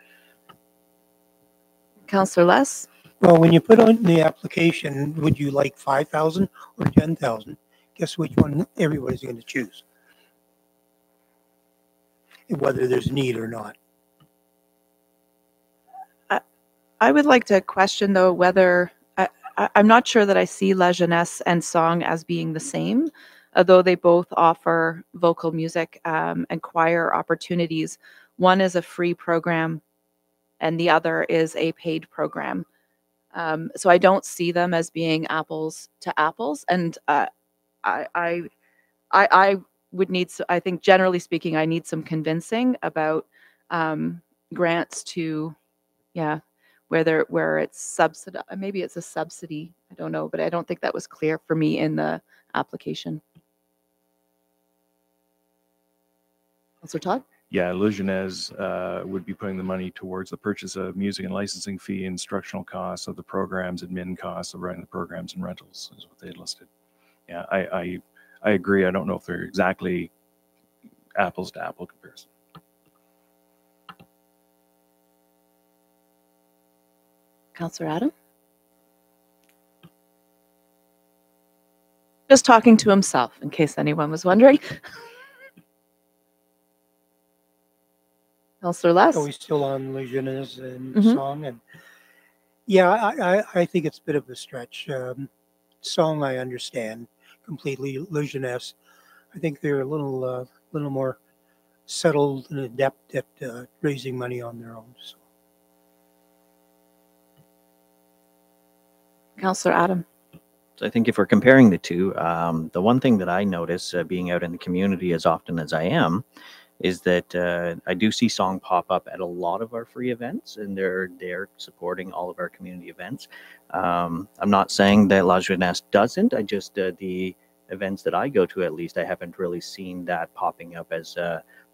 Councillor Less? Well, when you put on the application, would you like 5,000 or 10,000? Guess which one everybody's going to choose, whether there's need or not. I would like to question, though, whether I'm not sure that I see La Jeunesse and Song as being the same, although they both offer vocal music and choir opportunities. One is a free program and the other is a paid program. So I don't see them as being apples to apples. And I I would need, I think generally speaking, I need some convincing about grants to, yeah, where it's subsidized. Maybe it's a subsidy. I don't know, but I don't think that was clear for me in the application. Councillor Todd? Yeah, Le Jeunesse would be putting the money towards the purchase of music and licensing fee, instructional costs of the programs, admin costs of running the programs, and rentals is what they had listed. Yeah, I agree. I don't know if they're exactly apples to apple comparison. Councillor Adam? Just talking to himself, in case anyone was wondering. Councillor Les? Are we still on Le Jeunesse and Mhm. Song? And yeah, I think it's a bit of a stretch. Song, I understand completely. Le Jeunesse, I think they're a little more settled and adept at raising money on their own. So. Councillor Adam? So I think if we're comparing the two, the one thing that I notice being out in the community as often as I am is that I do see Song pop up at a lot of our free events, and they're supporting all of our community events. I'm not saying that La Jeunesse doesn't. I just the events that I go to, at least, I haven't really seen that popping up as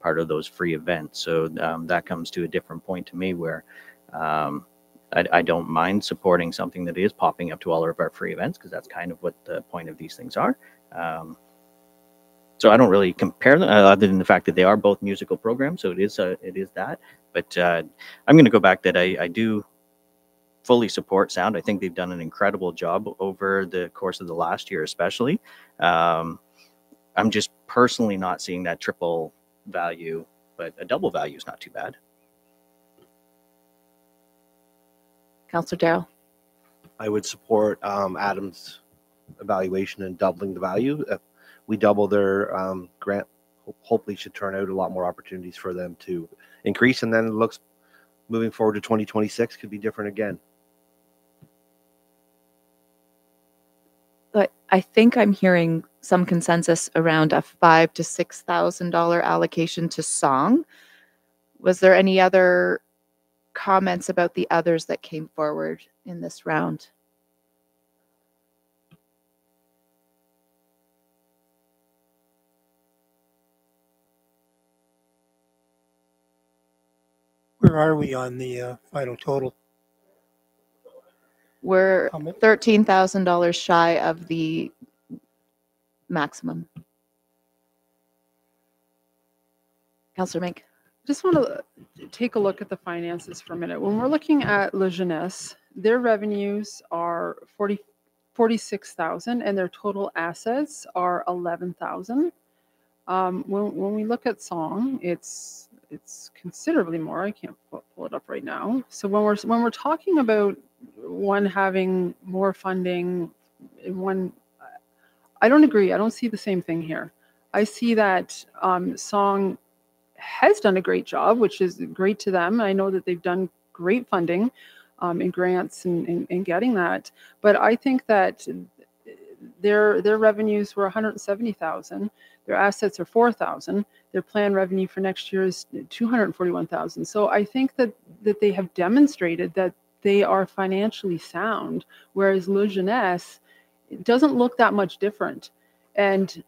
part of those free events. So that comes to a different point to me where I don't mind supporting something that is popping up to all of our free events, because that's kind of what the point of these things are. So I don't really compare them other than the fact that they are both musical programs. So it is that. But I'm going to go back that I do fully support Sound. I think they've done an incredible job over the course of the last year, especially. I'm just personally not seeing that triple value, but a double value is not too bad. Councillor Darrell? I would support Adam's evaluation and doubling the value. If we double their grant, hopefully should turn out a lot more opportunities for them to increase, and then it looks moving forward to 2026 could be different again. But I think I'm hearing some consensus around a $5,000 to $6,000 allocation to Song. Was there any other comments about the others that came forward in this round? Where are we on the final total? We're How much? $13,000 shy of the maximum. Councillor Mink? Just want to take a look at the finances for a minute. When we're looking at Le Jeunesse, their revenues are 46,000 and their total assets are 11,000. When we look at Song, it's considerably more. I can't pull it up right now. So when we're talking about one having more funding, I don't agree. I don't see the same thing here. I see that Song has done a great job, which is great to them. I know that they've done great funding in grants and getting that. But I think that their revenues were 170,000. Their assets are 4,000. Their planned revenue for next year is 241,000. So I think that they have demonstrated that they are financially sound, whereas Le Jeunesse doesn't look that much different. And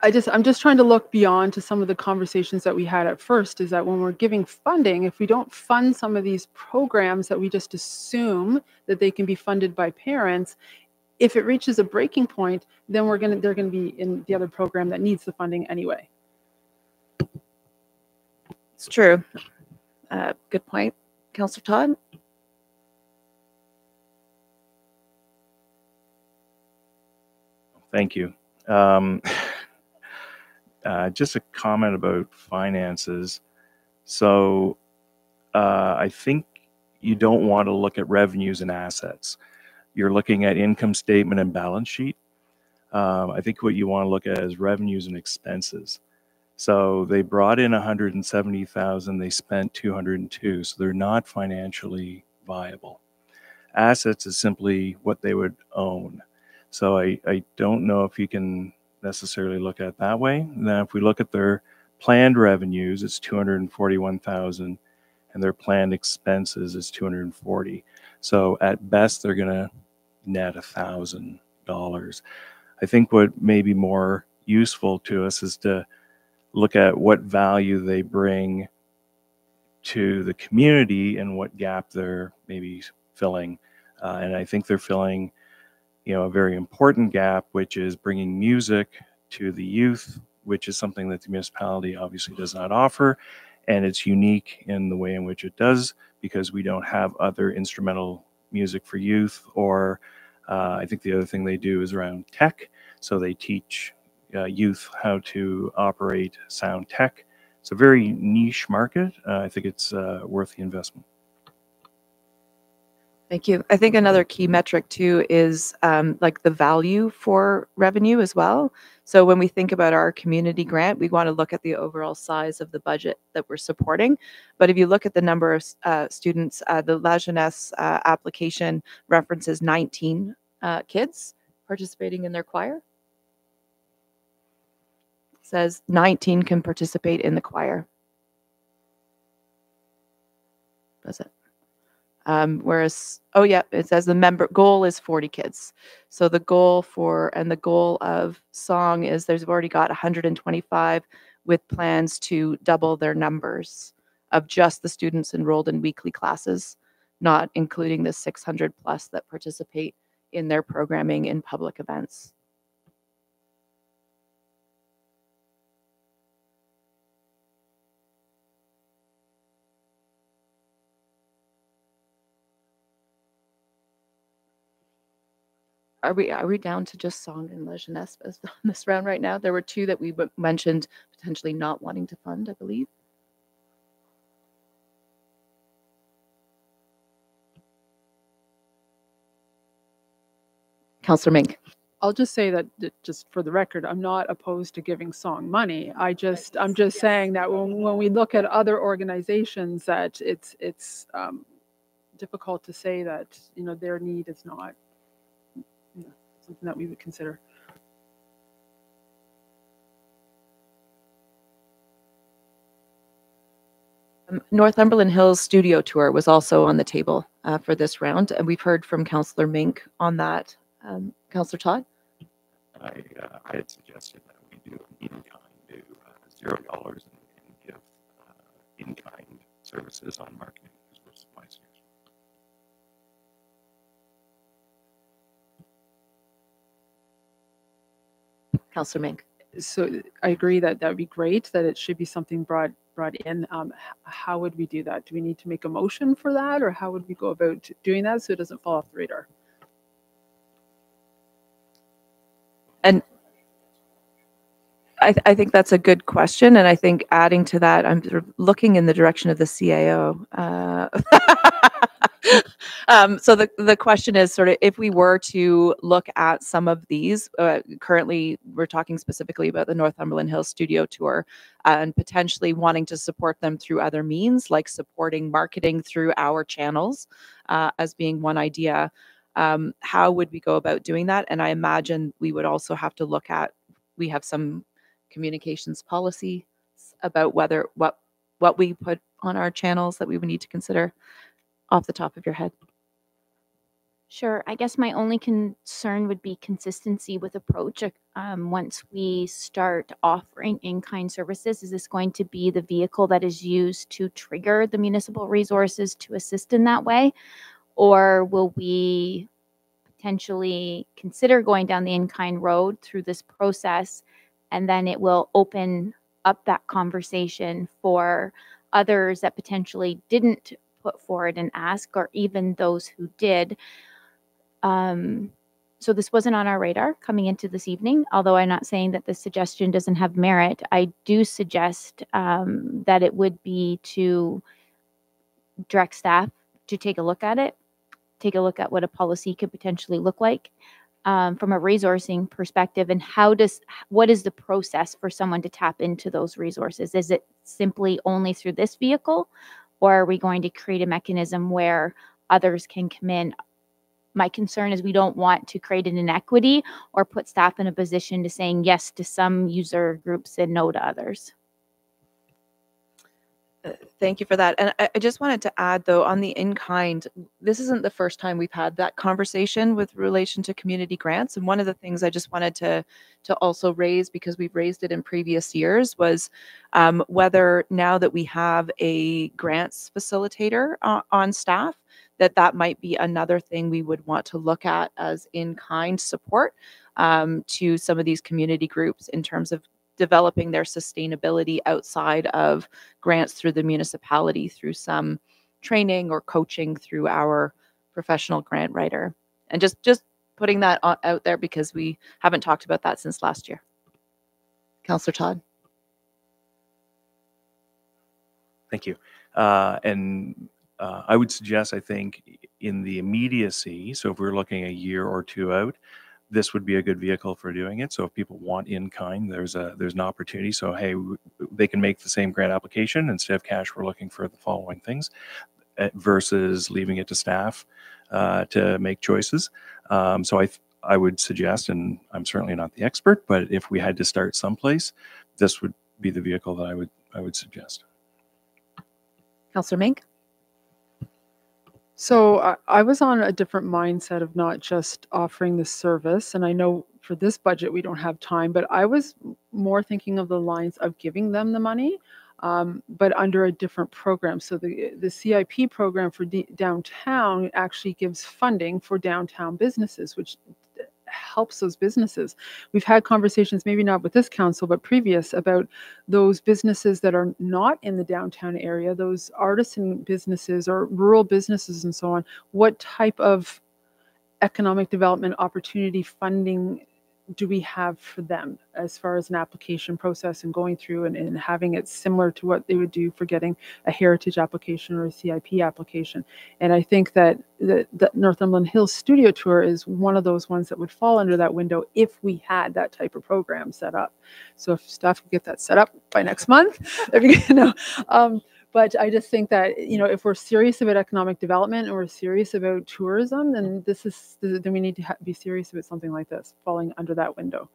I'm just trying to look beyond to some of the conversations that we had at first, is that when we're giving funding, if we don't fund some of these programs that we just assume that they can be funded by parents, if it reaches a breaking point, then they're going to be in the other program that needs the funding anyway. It's true. Good point. Councillor Todd? Thank you. Just a comment about finances. So I think you don't want to look at revenues and assets. You're looking at income statement and balance sheet. I think what you want to look at is revenues and expenses. So they brought in 170,000, they spent 202, so they're not financially viable. Assets is simply what they would own. So I don't know if you can necessarily look at that way. Now, if we look at their planned revenues, it's 241,000, and their planned expenses is 240. So at best, they're going to net $1,000. I think what may be more useful to us is to look at what value they bring to the community and what gap they're maybe filling. And I think they're filling, a very important gap, which is bringing music to the youth, which is something that the municipality obviously does not offer. And it's unique in the way in which it does, because we don't have other instrumental music for youth. Or I think the other thing they do is around tech. So they teach youth how to operate sound tech. It's a very niche market. I think it's worth the investment. Thank you. I think another key metric too is like the value for revenue as well. So when we think about our community grant, we want to look at the overall size of the budget that we're supporting. But if you look at the number of students, the La Jeunesse application references 19 kids participating in their choir. It says 19 can participate in the choir. Does it? Whereas, oh yeah, it says the member goal is 40 kids. So the goal of song is they've already got 125 with plans to double their numbers of just the students enrolled in weekly classes, not including the 600 plus that participate in their programming in public events. Are we down to just song and La Jeunesse on this round right now? There were two that we mentioned potentially not wanting to fund, I believe. Councillor Mink. I'll just say that just for the record, I'm not opposed to giving song money. I'm just saying that when we look at other organizations, that it's difficult to say that their need is not something that we would consider. Northumberland Hills studio tour was also on the table for this round, and we've heard from Councillor Mink on that. Councillor Todd? I had suggested that we do in-kind, do $0 and give in-kind services on marketing as well as supply stores. Councillor Mink. So I agree that would be great, that it should be something brought in. How would we do that? Do we need to make a motion for that, or how would we go about doing that so it doesn't fall off the radar? And I think that's a good question, and I think adding to that, I'm sort of looking in the direction of the CAO. So the question is sort of, if we were to look at some of these, currently we're talking specifically about the Northumberland Hills studio tour, and potentially wanting to support them through other means, like supporting marketing through our channels as being one idea. How would we go about doing that? And I imagine we would also have to look at, we have some communications policy about whether what we put on our channels that we would need to consider. Off the top of your head. Sure. I guess my only concern would be consistency with approach. Once we start offering in-kind services, is this going to be the vehicle that is used to trigger the municipal resources to assist in that way? Or will we potentially consider going down the in-kind road through this process, and then it will open up that conversation for others that potentially didn't put forward and ask, or even those who did. So this wasn't on our radar coming into this evening, although I'm not saying that this suggestion doesn't have merit. I do suggest that it would be to direct staff to take a look at it, take a look at what a policy could potentially look like from a resourcing perspective, and what is the process for someone to tap into those resources? Is it simply only through this vehicle? Or are we going to create a mechanism where others can come in my concern is we don't want to create an inequity or put staff in a position to saying yes to some user groups and no to others. Thank you for that. And I just wanted to add, though, on the in-kind, this isn't the first time we've had that conversation with relation to community grants. And one of the things I just wanted to also raise, because we've raised it in previous years, was whether now that we have a grants facilitator on staff, that might be another thing we would want to look at as in-kind support to some of these community groups in terms of developing their sustainability outside of grants through the municipality through some training or coaching through our professional grant writer. And just putting that out there because we haven't talked about that since last year. Councillor Todd. Thank you. I would suggest, I think, in the immediacy, so if we're looking a year or two out, this would be a good vehicle for doing it. So if people want in kind, there's an opportunity. So hey, they can make the same grant application. Instead of cash, we're looking for the following things, versus leaving it to staff to make choices. So I would suggest, and I'm certainly not the expert, but if we had to start someplace, this would be the vehicle that I would suggest. Councillor Mink. So I was on a different mindset of not just offering the service, and I know for this budget we don't have time, but I was more thinking of the lines of giving them the money, but under a different program. So the CIP program for downtown actually gives funding for downtown businesses, which helps those businesses. We've had conversations, maybe not with this council, but previous, about those businesses that are not in the downtown area, those artisan businesses or rural businesses and so on. What type of economic development opportunity funding do we have for them as far as an application process and going through and having it similar to what they would do for getting a heritage application or a CIP application? And I think that the Northumberland Hills Studio Tour is one of those ones that would fall under that window if we had that type of program set up. So if staff could get that set up by next month, but I just think that, if we're serious about economic development and we're serious about tourism, then then we need to be serious about something like this falling under that window.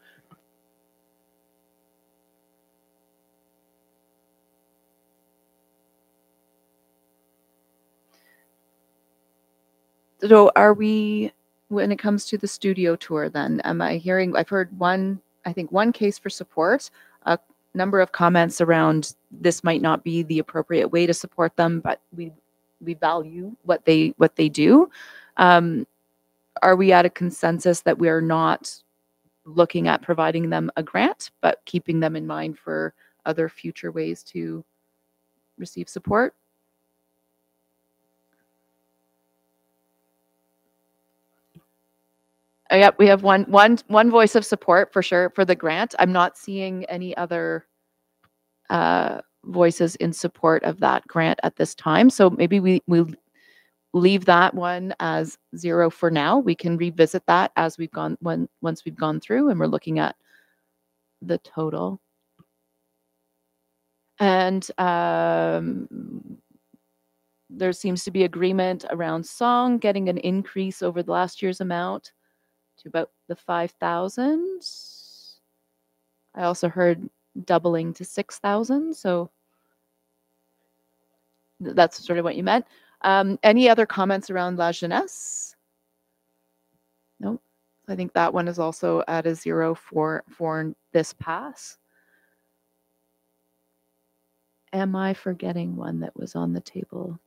So are we, when it comes to the studio tour, then am I hearing, I've heard one case for support, a number of comments around this might not be the appropriate way to support them, but we value what they do. Are we at a consensus that we're not looking at providing them a grant, but keeping them in mind for other future ways to receive support? Yep, we have one voice of support for sure for the grant. I'm not seeing any other voices in support of that grant at this time. So maybe we'll leave that one as 0 for now. We can revisit that as once we've gone through and we're looking at the total. And there seems to be agreement around song getting an increase over the last year's amount to about the 5,000. I also heard doubling to 6,000. So that's sort of what you meant. Any other comments around La Jeunesse? No, I think that one is also at a 0 for this pass. Am I forgetting one that was on the table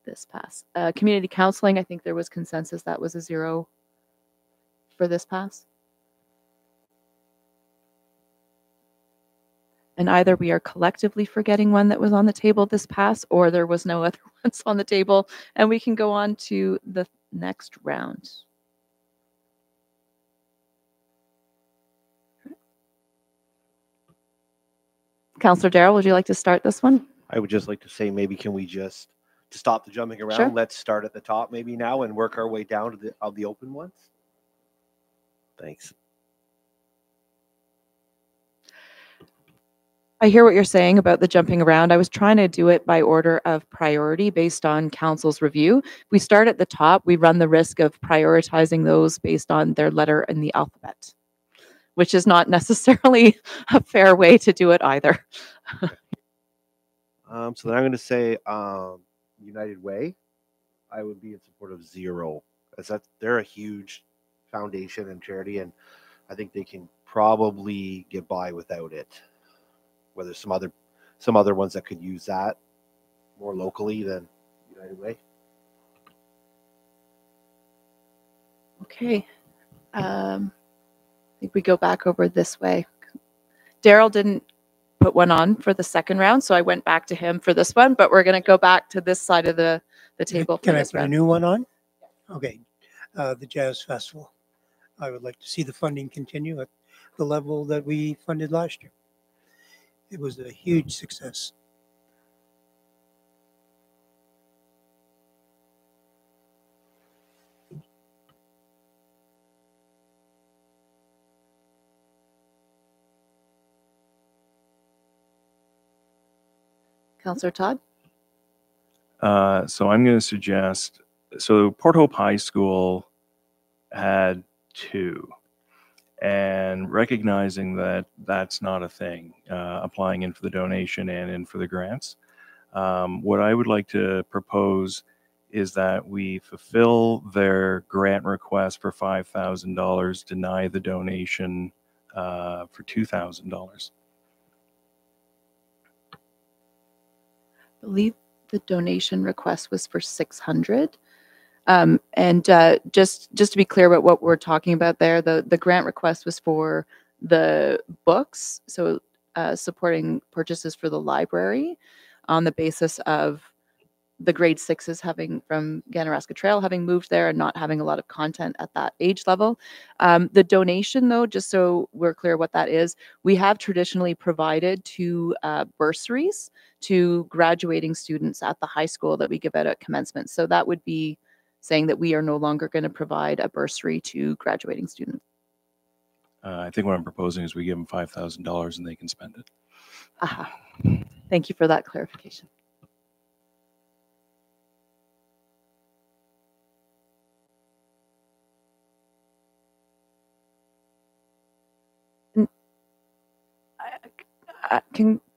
this pass? Community counseling, I think there was consensus that was a 0 for this pass. And either we are collectively forgetting one that was on the table this pass, or there was no other ones on the table, and we can go on to the next round. Councillor Darrell, would you like to start this one? I would just like to say, maybe can we just, to stop the jumping around, Sure. Let's start at the top maybe now and work our way down to the open ones? Thanks. I hear what you're saying about the jumping around. I was trying to do it by order of priority based on council's review. If we start at the top, we run the risk of prioritizing those based on their letter in the alphabet, which is not necessarily a fair way to do it either. So then I'm going to say United Way. I would be in support of zero, as that they're a huge foundation and charity, and I think they can probably get by without it. Whether some other ones that could use that more locally than United Way. Okay. I think we go back over this way. Daryl didn't put one on for the second round, so I went back to him for this one, but we're going to go back to this side of the table. Can for I this put a round. new one on? Okay. The Jazz Festival. I would like to see the funding continue at the level that we funded last year. It was a huge success. Councillor Todd? So I'm going to suggest, so Port Hope High School had 2, and recognizing that that's not a thing, applying in for the donation and in for the grants. What I would like to propose is that we fulfill their grant request for $5,000, deny the donation for $2,000. I believe the donation request was for 600. Just to be clear about what we're talking about there, the grant request was for the books, so supporting purchases for the library on the basis of the grade 6s having from Ganaraska Trail having moved there and not having a lot of content at that age level. The donation, though, just so we're clear what that is, we have traditionally provided 2 bursaries to graduating students at the high school that we give out at commencement. So that would be saying that we are no longer going to provide a bursary to graduating students. I think what I'm proposing is we give them $5,000 and they can spend it. Aha. Thank you for that clarification.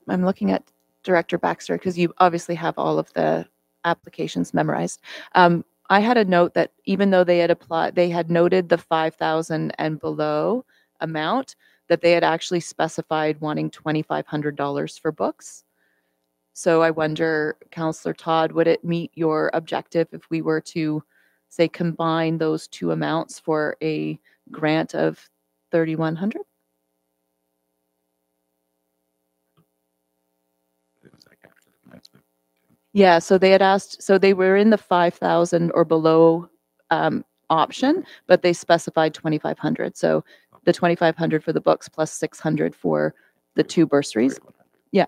I'm looking at Director Baxter because you obviously have all of the applications memorized. I had a note that even though they had applied, they had noted the 5,000 and below amount, that they had actually specified wanting $2,500 for books. So I wonder, Councillor Todd, would it meet your objective if we were to, say, combine those 2 amounts for a grant of 3,100? Yeah, so they had asked, so they were in the 5,000 or below option, but they specified 2,500. So the 2,500 for the books plus 600 for the 2 bursaries. Yeah.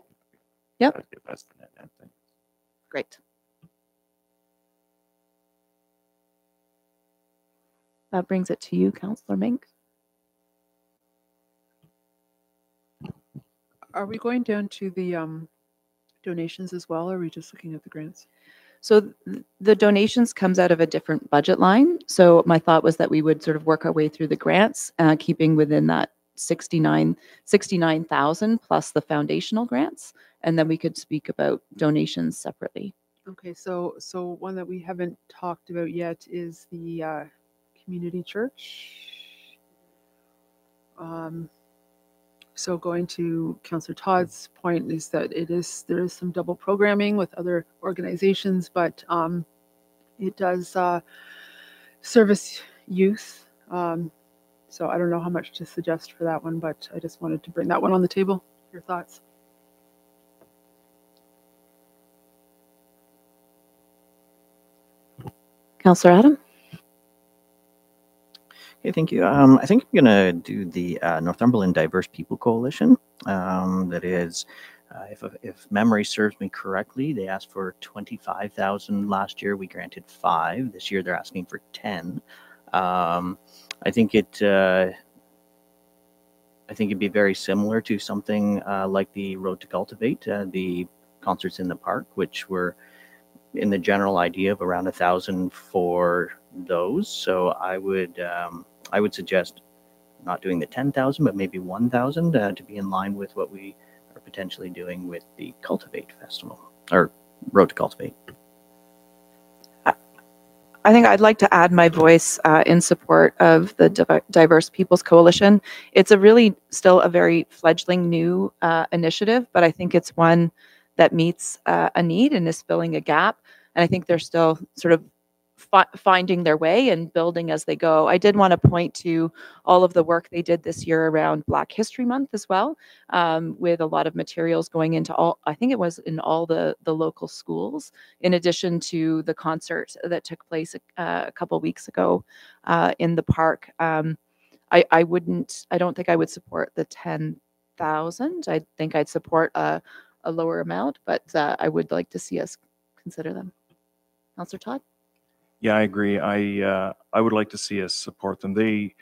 Yep. Great. That brings it to you, Councillor Mink. Are we going down to the donations as well, or are we just looking at the grants? So the donations comes out of a different budget line. So my thought was that we would sort of work our way through the grants, keeping within that 69,000 plus the foundational grants, and then we could speak about donations separately. Okay, so one that we haven't talked about yet is the community church. So going to Councillor Todd's point is that there is some double programming with other organizations, but it does service youth. So I don't know how much to suggest for that one, but I just wanted to bring that one on the table. Your thoughts? Councillor Adam? Okay, thank you. I think I'm going to do the Northumberland Diverse People Coalition. That is, if memory serves me correctly, they asked for 25,000 last year. We granted 5. This year they're asking for 10. I think I think it'd be very similar to something like the Road to Cultivate, the concerts in the park, which were in the general idea of around 1,000 for those. So I would suggest not doing the 10,000, but maybe 1,000 to be in line with what we are potentially doing with the Cultivate Festival or Road to Cultivate. I think I'd like to add my voice in support of the Diverse Peoples Coalition. It's a really still a very fledgling new initiative, but I think it's one that meets a need and is filling a gap. And I think they're still sort of finding their way and building as they go. I did want to point to all of the work they did this year around Black History Month as well, with a lot of materials going into all, I think it was in all the local schools, in addition to the concert that took place a couple weeks ago in the park. I don't think I would support the 10,000. I think I'd support a lower amount, but I would like to see us consider them. Councillor Todd? Yeah, I agree. I would like to see us support them. They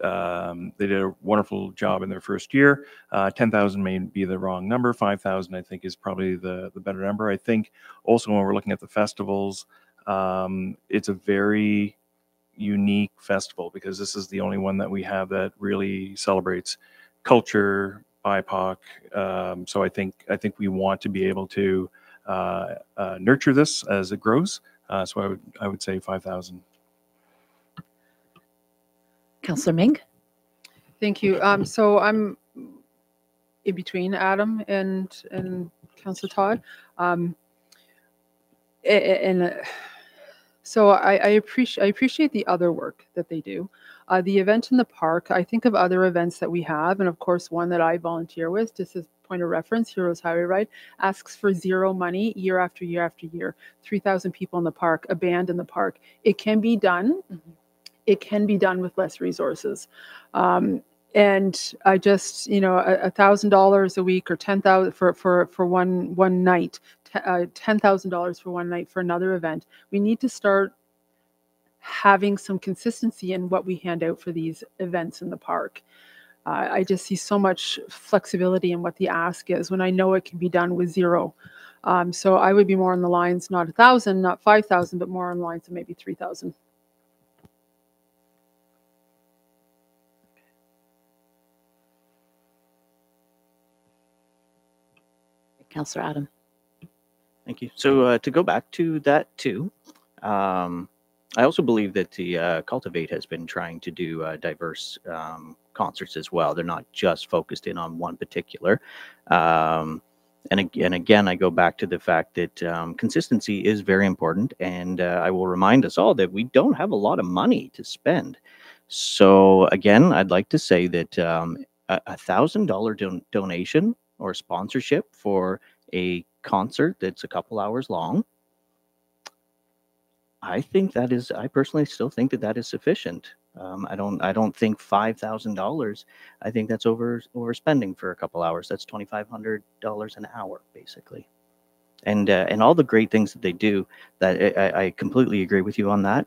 did a wonderful job in their first year. 10,000 may be the wrong number. 5,000, I think, is probably the better number. I think also when we're looking at the festivals, it's a very unique festival because this is the only one that we have that really celebrates culture, BIPOC. So I think we want to be able to nurture this as it grows. So I would say 5,000. Councillor Ming? Thank you. So I'm in between Adam and Councillor Todd. So I appreciate the other work that they do. The event in the park, I think of other events that we have, and of course one that I volunteer with, just as point of reference, Heroes Highway Ride, asks for zero money year after year after year. 3,000 people in the park, a band in the park. It can be done. It can be done with less resources. And I just, $1,000 a week or 10,000 for one night, $10,000 for one night for another event. We need to start having some consistency in what we hand out for these events in the park. I just see so much flexibility in what the ask is when I know it can be done with zero. So I would be more on the lines, not 1,000, not 5,000, but more on the lines of maybe 3,000. Councillor Adam. Thank you. So to go back to that too, I also believe that the Cultivate has been trying to do diverse concerts as well. They're not just focused in on one particular. And again, I go back to the fact that consistency is very important. And I will remind us all that we don't have a lot of money to spend. So again, I'd like to say that $1,000 donation or sponsorship for a concert that's a couple hours long, I personally still think that is sufficient. I don't think $5,000. I think that's overspending for a couple hours. That's $2,500 an hour, basically. And all the great things that they do, that I completely agree with you on that.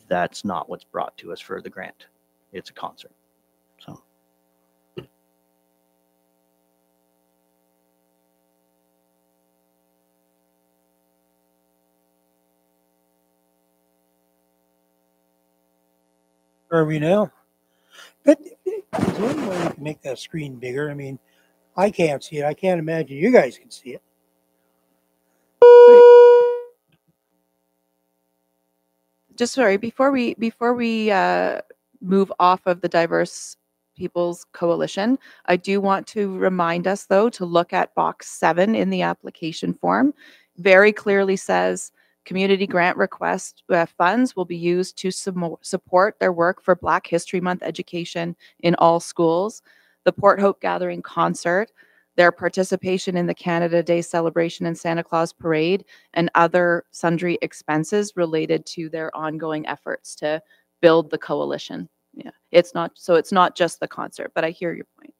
That's not what's brought to us for the grant. It's a concert. So. Where are we now? But is there any way we can make that screen bigger? I mean, I can't see it. I can't imagine you guys can see it. Just sorry, before we move off of the Diverse Peoples Coalition, I do want to remind us though to look at box 7 in the application form. Very clearly says community grant request funds will be used to support their work for Black History Month education in all schools, the Port Hope Gathering concert, their participation in the Canada Day celebration and Santa Claus parade, and other sundry expenses related to their ongoing efforts to build the coalition. Yeah, it's not just the concert, but I hear your point.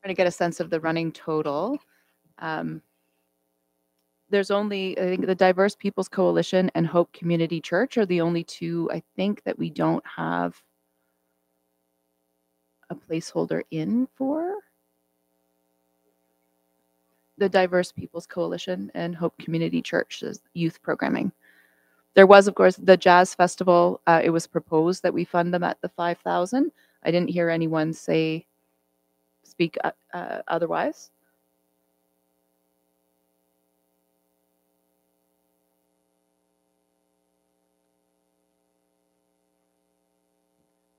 Trying to get a sense of the running total. There's only, I think, the Diverse Peoples Coalition and Hope Community Church are the only two, I think, that we don't have a placeholder in for. The Diverse Peoples Coalition and Hope Community Church's youth programming. There was, of course, the Jazz Festival. It was proposed that we fund them at the 5,000. I didn't hear anyone speak otherwise.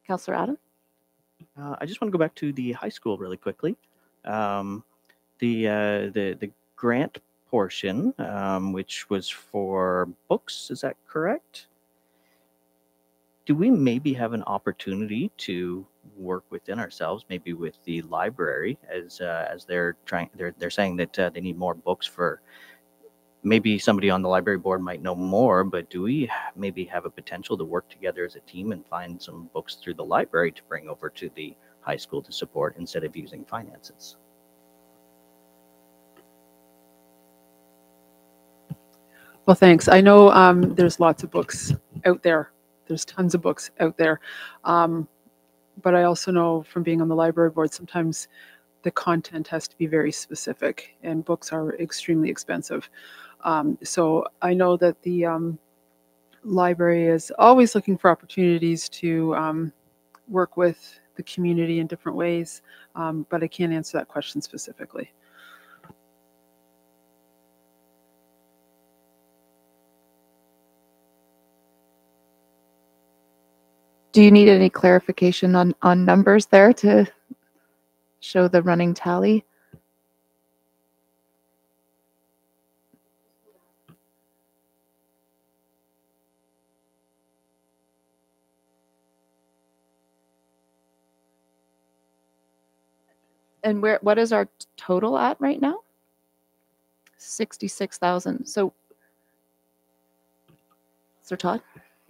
Councillor Adam? I just want to go back to the high school really quickly. The grant portion, which was for books, is that correct? Do we maybe have an opportunity to work within ourselves, maybe with the library, as they're saying that they need more books for. Maybe somebody on the library board might know more, but do we maybe have a potential to work together as a team and find some books through the library to bring over to the high school to support instead of using finances? Well, thanks. I know there's lots of books out there. There's tons of books out there. But I also know from being on the library board, sometimes the content has to be very specific and books are extremely expensive. So I know that the library is always looking for opportunities to work with the community in different ways, but I can't answer that question specifically. Do you need any clarification on numbers there to show the running tally? And what is our total at right now? 66,000. So, Sir Todd?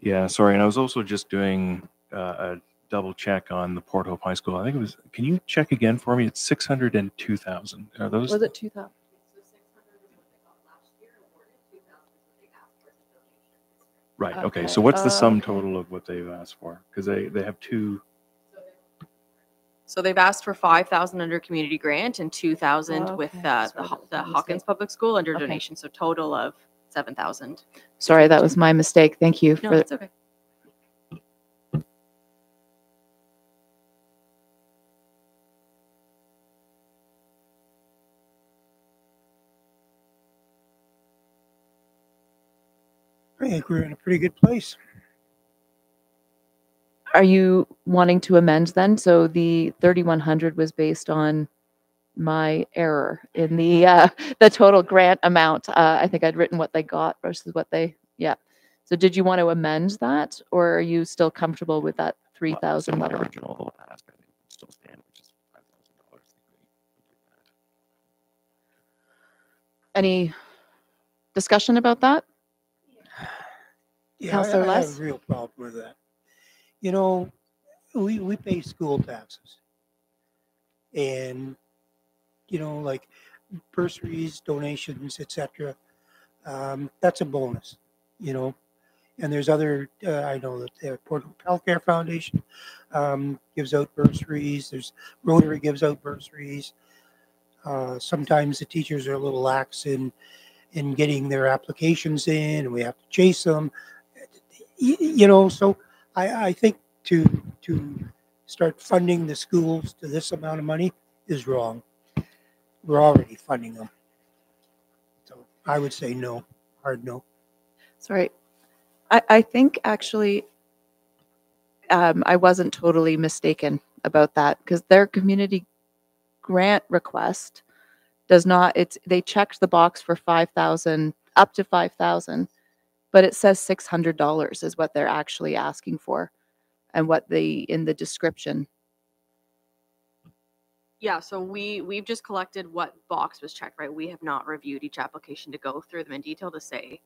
Yeah, sorry. And I was also just doing a double check on the Port Hope High School. I think it was, can you check again for me? It's 602,000. Are those? Was it 2,000? Right. Okay. So what's the sum total of what they've asked for? Because they have two. So they've asked for 5,000 under community grant and 2,000 with the Hawkins Public School under donation. So total of 7,000. Sorry, that was my mistake. Thank you. No, that's okay. I think we're in a pretty good place. Are you wanting to amend then? So the 3,100 was based on my error in the total grant amount. I think I'd written what they got versus what they, yeah. So did you want to amend that, or are you still comfortable with that 3,000 level? Original ask, I think, would still stand, which is $5,000. Any discussion about that? Yeah, Councillor I Les? have a real problem with that. You know, we pay school taxes. And, you know, like bursaries, donations, etc. That's a bonus, you know. And there's other, I know that the Port Hope Healthcare Foundation gives out bursaries. There's Rotary gives out bursaries. Sometimes the teachers are a little lax in getting their applications in, and we have to chase them. You know, so I think to start funding the schools to this amount of money is wrong. We're already funding them. So I would say no, hard no. Sorry. I think actually I wasn't totally mistaken about that, because their community grant request does not, they checked the box for 5,000, up to 5,000, but it says $600 is what they're actually asking for, and what in the description. Yeah, so we've just collected what box was checked, right? We have not reviewed each application to go through them in detail to say.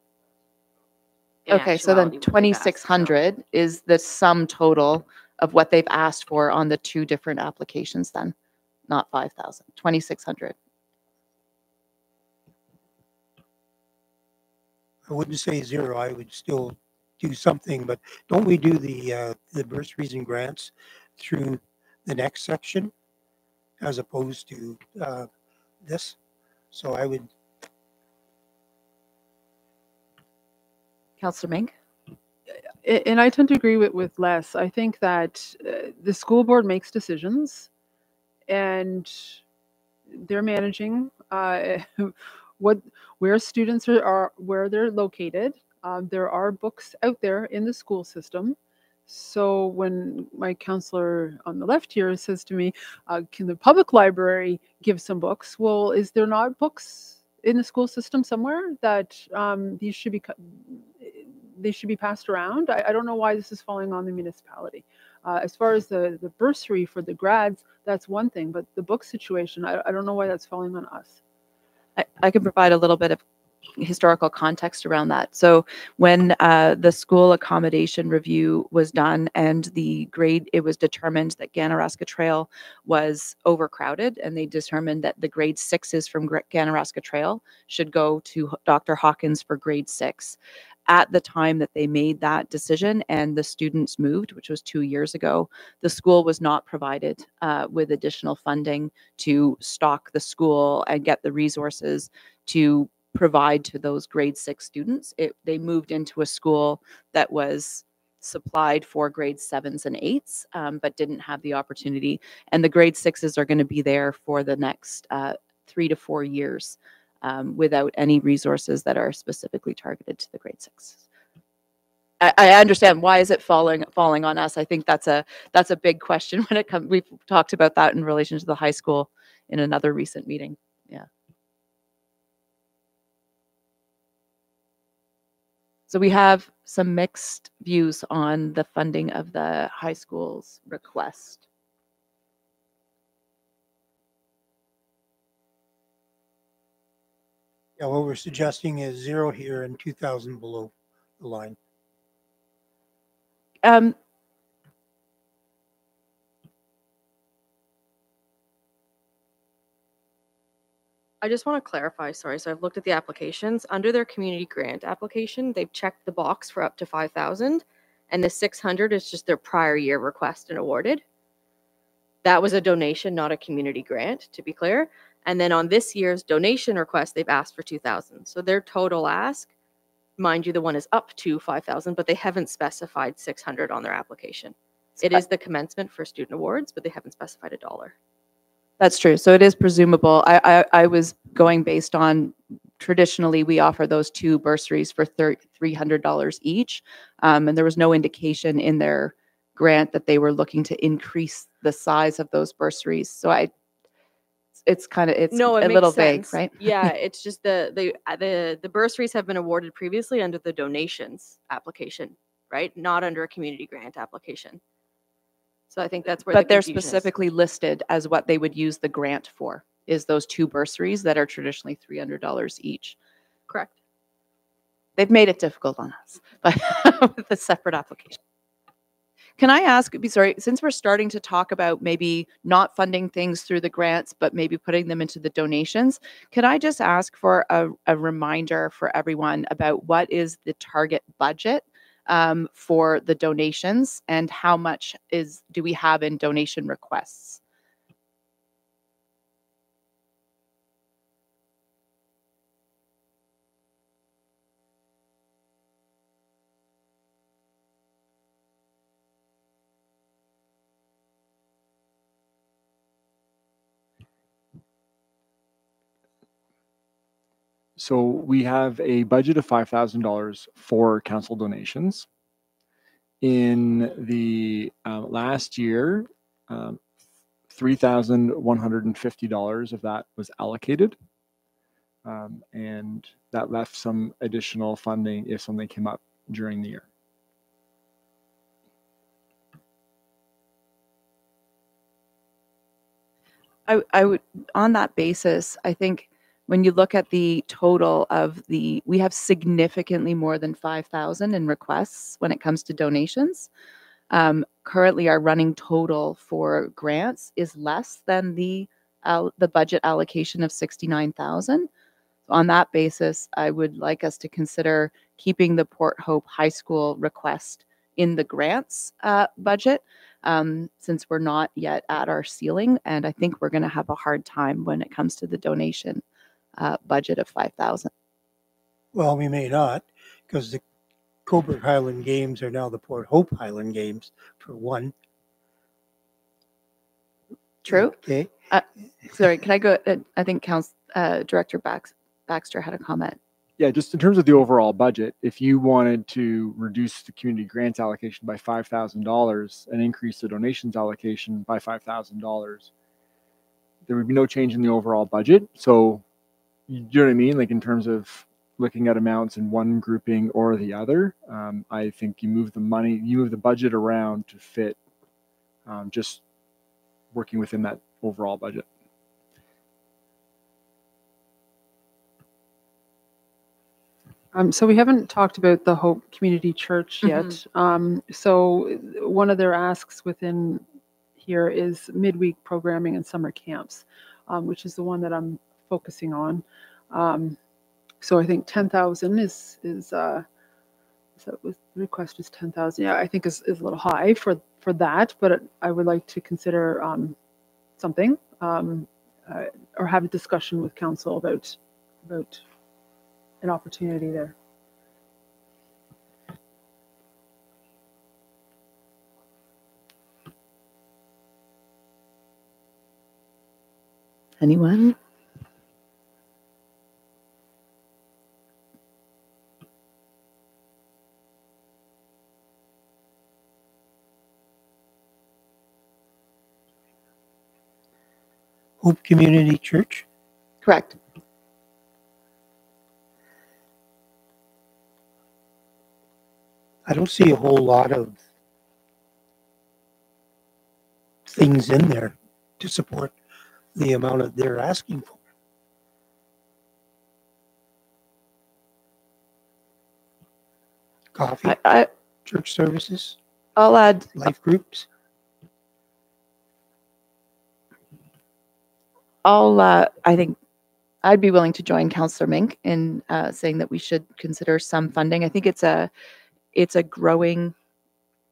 Okay, so then 2,600 is the sum total of what they've asked for on the two different applications then. not 5,000, 2,600. I wouldn't say zero. I would still do something, but don't we do the bursaries and grants through the next section as opposed to this? So I would. Councillor Mink? And I tend to agree with Les. I think that the school board makes decisions, and they're managing where students are where they're located. There are books out there in the school system. So when my counselor on the left here says to me, can the public library give some books? Well, is there not books in the school system somewhere that they should be passed around? I don't know why this is falling on the municipality. As far as the bursary for the grads, that's one thing, but the book situation, I don't know why that's falling on us. I can provide a little bit of historical context around that. So when the school accommodation review was done and it was determined that Ganaraska Trail was overcrowded, and they determined that the grade 6s from Ganaraska Trail should go to Dr. Hawkins for grade 6. At the time that they made that decision and the students moved, which was 2 years ago, the school was not provided with additional funding to stock the school and get the resources to provide to those grade 6 students. They moved into a school that was supplied for grade 7s and 8s, but didn't have the opportunity. And the grade 6s are going to be there for the next 3 to 4 years. Without any resources that are specifically targeted to the grade 6s. I understand, why is it falling on us? I think that's a big question when it comes. We've talked about that in relation to the high school in another recent meeting. Yeah. So we have some mixed views on the funding of the high school's request. Yeah, what we're suggesting is 0 here and 2,000 below the line. I just want to clarify, sorry. So I've looked at the applications. Under their community grant application, they've checked the box for up to 5,000, and the 600 is just their prior year request and awarded. That was a donation, not a community grant, to be clear. And then on this year's donation request, they've asked for 2,000. So their total ask, mind you, the one is up to 5,000, but they haven't specified 600 on their application. It is the commencement for student awards, but they haven't specified a dollar. That's true. So it is presumable. I was going based on, traditionally we offer those 2 bursaries for $300 each, and there was no indication in their grant that they were looking to increase the size of those bursaries. So it's a little vague, right? Yeah, it's just the bursaries have been awarded previously under the donations application, right? Not under a community grant application. So I think that's where. But they're confusion is. specifically listed as what they would use the grant for, is those 2 bursaries that are traditionally $300 each. Correct. They've made it difficult on us, but with a separate application. Can I ask, sorry, since we're starting to talk about maybe not funding things through the grants, but maybe putting them into the donations, can I just ask for a reminder for everyone about what is the target budget for the donations, and how much do we have in donation requests? So we have a budget of $5,000 for council donations. In the last year, $3,150 of that was allocated, and that left some additional funding if something came up during the year. I would, on that basis, I think when you look at the total of we have significantly more than 5,000 in requests when it comes to donations. Currently, our running total for grants is less than the the budget allocation of 69,000. On that basis, I would like us to consider keeping the Port Hope High School request in the grants budget, since we're not yet at our ceiling. And I think we're going to have a hard time when it comes to the donation budget of 5,000. Well, we may not, because the Cobourg Highland Games are now the Port Hope Highland Games, for one. True. Okay. Sorry, can I go? I think Director Baxter had a comment. Yeah, just in terms of the overall budget, if you wanted to reduce the community grants allocation by $5,000 and increase the donations allocation by $5,000, there would be no change in the overall budget. So, you know what I mean? Like in terms of looking at amounts in one grouping or the other, I think you move the budget around to fit just working within that overall budget. So we haven't talked about the Hope Community Church yet. So one of their asks within here is midweek programming and summer camps, which is the one that I'm focusing on. So I think 10,000 is that was the request is 10,000. Yeah, I think is a little high for that, but I would like to consider something or have a discussion with council about an opportunity there. Anyone? Hope Community Church? Correct. I don't see a whole lot of things in there to support the amount that they're asking for. Coffee, church services, I'll add life groups. I think I'd be willing to join Councillor Mink in saying that we should consider some funding. I think it's a growing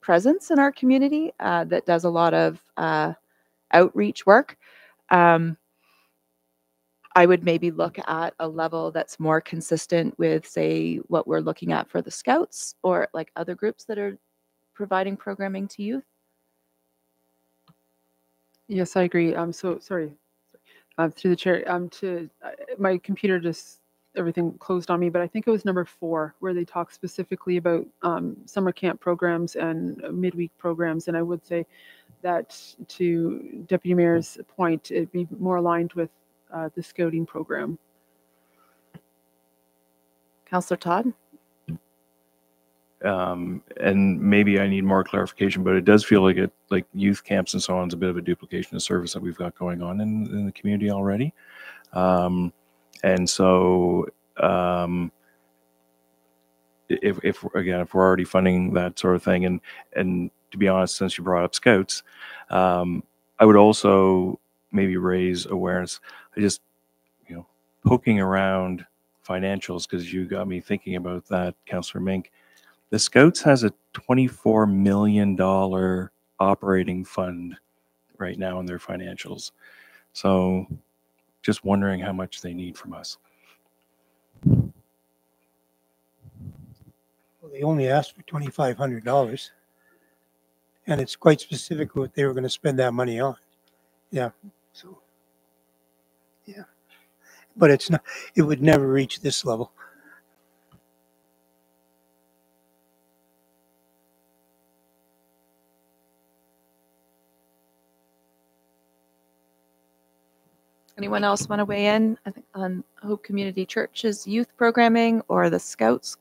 presence in our community that does a lot of outreach work. I would maybe look at a level that's more consistent with, say, what we're looking at for the Scouts or like other groups that are providing programming to youth. Yes, I agree. So sorry. Through the chair, my computer just everything closed on me, but I think it was number 4 where they talk specifically about summer camp programs and midweek programs. And I would say that, to Deputy Mayor's point, it'd be more aligned with the scouting program. Councillor Todd? And maybe I need more clarification, but it does feel like youth camps and so on is a bit of a duplication of service that we've got going on in the community already. And so if we're already funding that sort of thing, and to be honest, since you brought up Scouts, I would also maybe raise awareness. I just, poking around financials, because you got me thinking about that, Councillor Mink. The Scouts has a $24 million operating fund right now in their financials. So just wondering how much they need from us. Well, they only asked for $2,500, and it's quite specific what they were going to spend that money on. Yeah. So, yeah. But it's not, it would never reach this level. Anyone else want to weigh in, I think, on Hope Community Church's youth programming or the Scouts?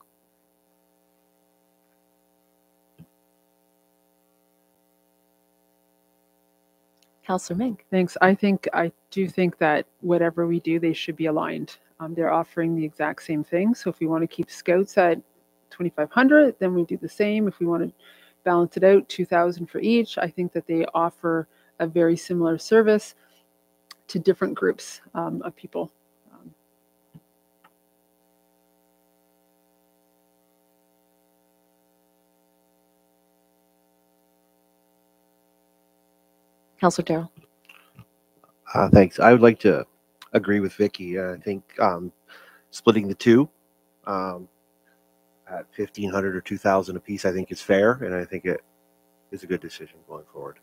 Councillor Mink. Thanks. I do think that whatever we do, they should be aligned. They're offering the exact same thing. So if we want to keep Scouts at 2,500, then we do the same. If we want to balance it out, 2,000 for each, I think that they offer a very similar service. to different groups of people. Councillor Darrell. Thanks. I would like to agree with Vicky. I think splitting the two at 1,500 or 2,000 a piece, I think is fair, and I think it is a good decision going forward.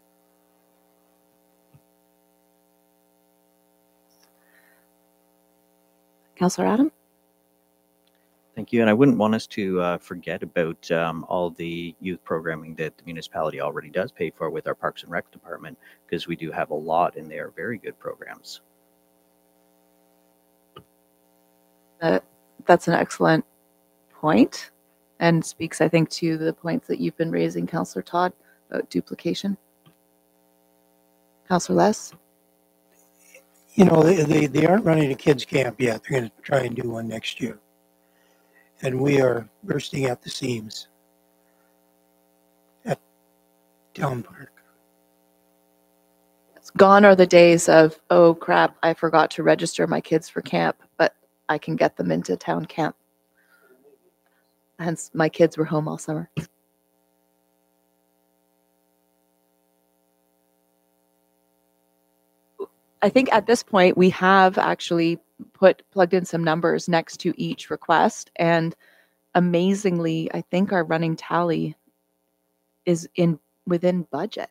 Councillor Adam. Thank you. And I wouldn't want us to forget about all the youth programming that the municipality already does pay for with our Parks and Rec department, because we do have a lot in there, very good programs. That's an excellent point, and speaks, I think, to the points that you've been raising, Councillor Todd, about duplication. Councillor Les. You know, they aren't running a kids camp yet. They're going to try and do one next year. And we are bursting at the seams at Town Park. Gone are the days of, oh crap, I forgot to register my kids for camp, but I can get them into town camp. Hence, my kids were home all summer. I think at this point, we have actually plugged in some numbers next to each request, and amazingly, I think our running tally is within budget.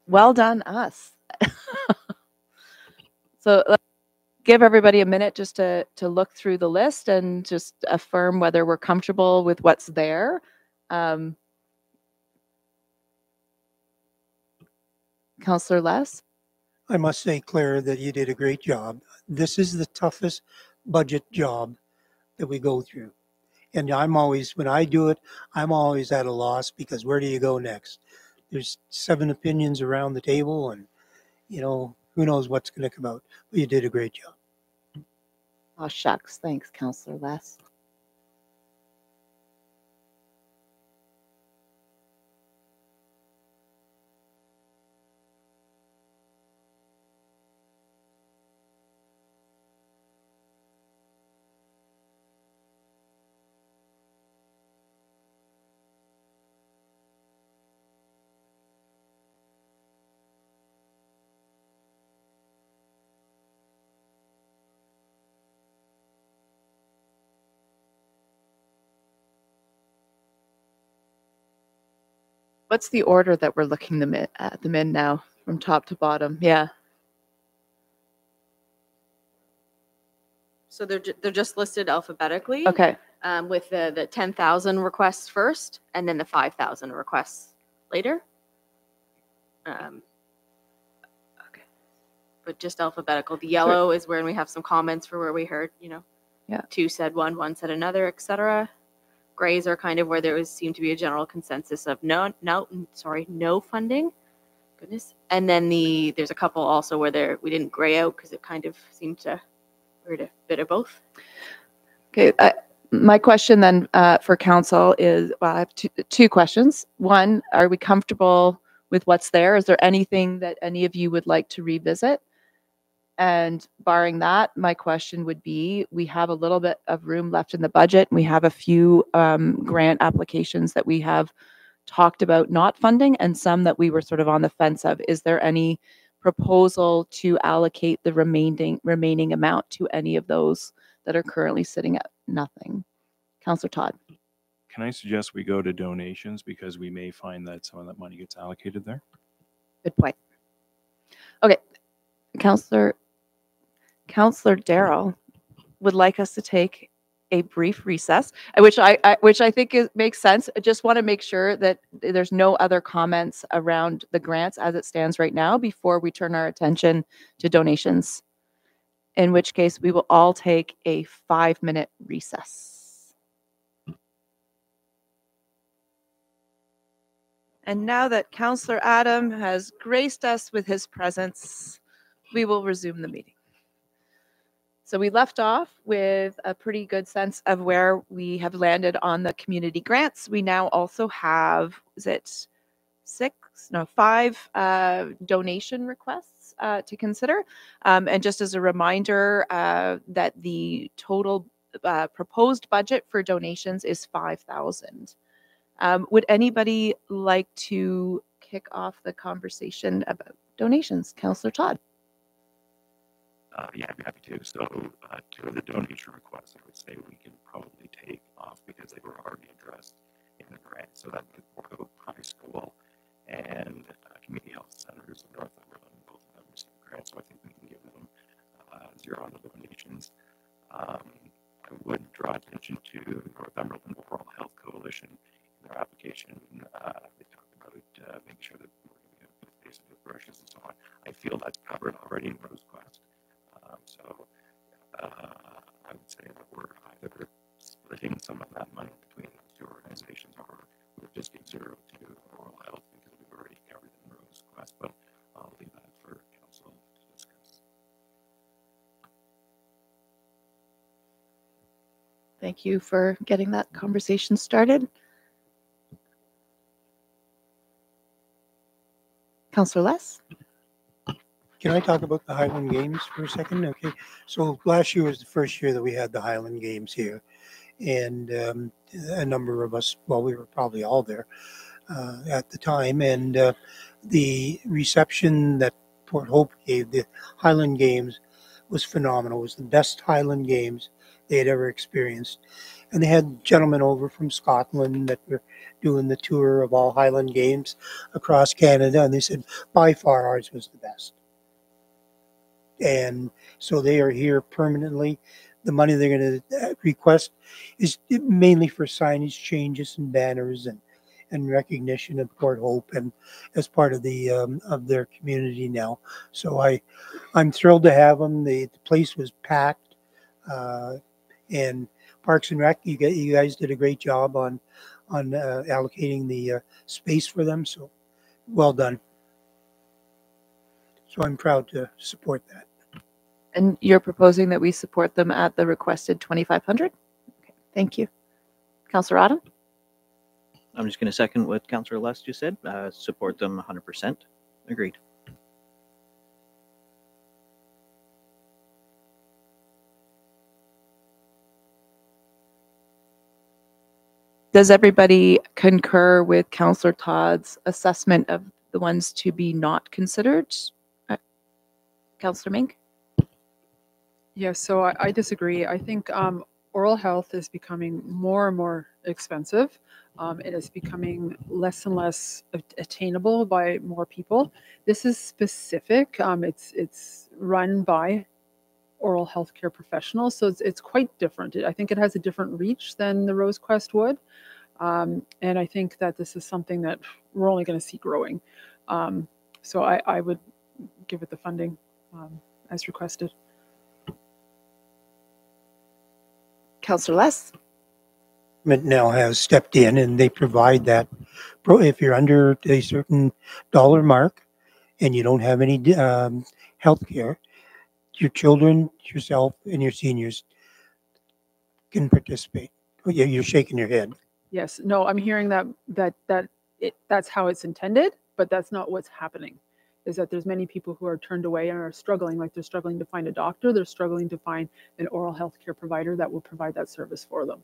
Well done, us. So let's give everybody a minute just to look through the list and just affirm whether we're comfortable with what's there. Councillor Les? I must say, Claire, that you did a great job. This is the toughest budget job that we go through. And I'm always, when I do it, I'm always at a loss, because where do you go next? There's 7 opinions around the table, and, you know, who knows what's going to come out. But you did a great job. Oh, shucks. Thanks, Councillor Les. What's the order that we're looking at them in now, from top to bottom? Yeah. So they're just listed alphabetically. Okay. With the 10,000 requests first, and then the 5,000 requests later. Okay. But just alphabetical. The yellow is where we have some comments for where we heard, you know, yeah, 2 said one said another, etc. Grays are kind of where there seemed to be a general consensus of no funding. Goodness. And then there's a couple also where we didn't gray out, because it kind of seemed to we're a bit of both. Okay. My question then for council is, well, I have two questions. One, are we comfortable with what's there? Is there anything that any of you would like to revisit? And barring that, my question would be, we have a little bit of room left in the budget. We have a few grant applications that we have talked about not funding, and some that we were sort of on the fence of. Is there any proposal to allocate the remaining amount to any of those that are currently sitting at nothing? Councillor Todd. Can I suggest we go to donations, because we may find that some of that money gets allocated there? Good point. Okay, Councillor Darrell would like us to take a brief recess, which I think makes sense. I just want to make sure that there's no other comments around the grants as it stands right now before we turn our attention to donations, in which case we will all take a 5-minute recess. And now that Councillor Adam has graced us with his presence, we will resume the meeting. So we left off with a pretty good sense of where we have landed on the community grants. We now also have, five donation requests to consider. And just as a reminder, that the total proposed budget for donations is $5,000. Would anybody like to kick off the conversation about donations? Councillor Todd. Yeah, I'd be happy to. So, two of the donation requests, I would say we can probably take off because they were already addressed in the grant. So that the Port Hope High School and Community Health Centers of North Cumberland, both of them received grants. So I think we can give them zero on the donations. I would draw attention to Northumberland Oral Health Coalition. In their application, they talked about making sure that we're going to have toothpaste and toothbrushes and so on. I feel that's covered already in Rose Quest. So I would say that we're either splitting some of that money between those two organizations, or we'll just give zero to oral health because we've already covered it in Rose Quest. But I'll leave that for council to discuss. Thank you for getting that conversation started. Councillor Less. Can I talk about the Highland Games for a second? Okay. So last year was the first year that we had the Highland Games here. And a number of us, well, we were probably all there at the time. And the reception that Port Hope gave the Highland Games was phenomenal. It was the best Highland Games they had ever experienced. And they had gentlemen over from Scotland that were doing the tour of all Highland Games across Canada. And they said, by far, ours was the best. And so they are here permanently. The money they're going to request is mainly for signage changes and banners and recognition of Port Hope and as part of the of their community now. So I'm thrilled to have them. The place was packed, and Parks and Rec, you guys did a great job on allocating the space for them. So well done. So I'm proud to support that. And you're proposing that we support them at the requested 2,500? Okay, thank you. Councillor Adam? I'm just going to second what Councillor Less just said. Support them 100%. Agreed. Does everybody concur with Councillor Todd's assessment of the ones to be not considered? Councillor Mink? Yeah, so I disagree. I think oral health is becoming more and more expensive. It is becoming less and less attainable by more people. This is specific. It's run by oral health care professionals, so it's quite different. I think it has a different reach than the Rose Quest would. And I think that this is something that we're only going to see growing. So I would give it the funding as requested. Councillor Less? Now has stepped in and they provide that. If you're under a certain dollar mark and you don't have any health care, your children, yourself, and your seniors can participate. You're shaking your head. Yes, no, I'm hearing that's how it's intended, but that's not what's happening. Is that there's many people who are turned away and are struggling, like they're struggling to find a doctor, they're struggling to find an oral health care provider that will provide that service for them.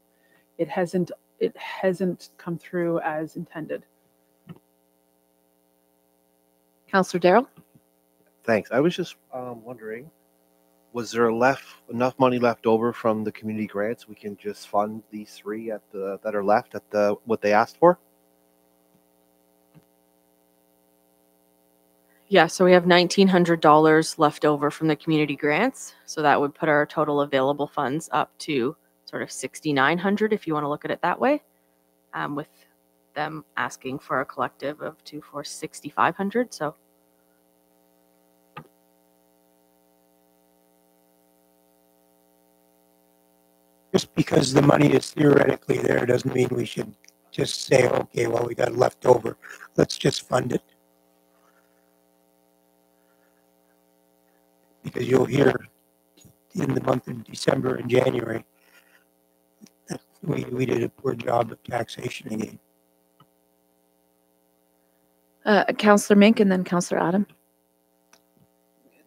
It hasn't come through as intended. Councillor Darrell? Thanks. I was just wondering, was there enough money left over from the community grants we can just fund these three that are left at what they asked for? Yeah, so we have $1,900 left over from the community grants. So that would put our total available funds up to sort of $6,900 if you want to look at it that way, with them asking for a collective of for $6,500. So Just because the money is theoretically there doesn't mean we should just say, okay, well, we got left over. Let's just fund it. Because you'll hear in the month of December and January that we did a poor job of taxation again. Councillor Mink and then Councillor Adam.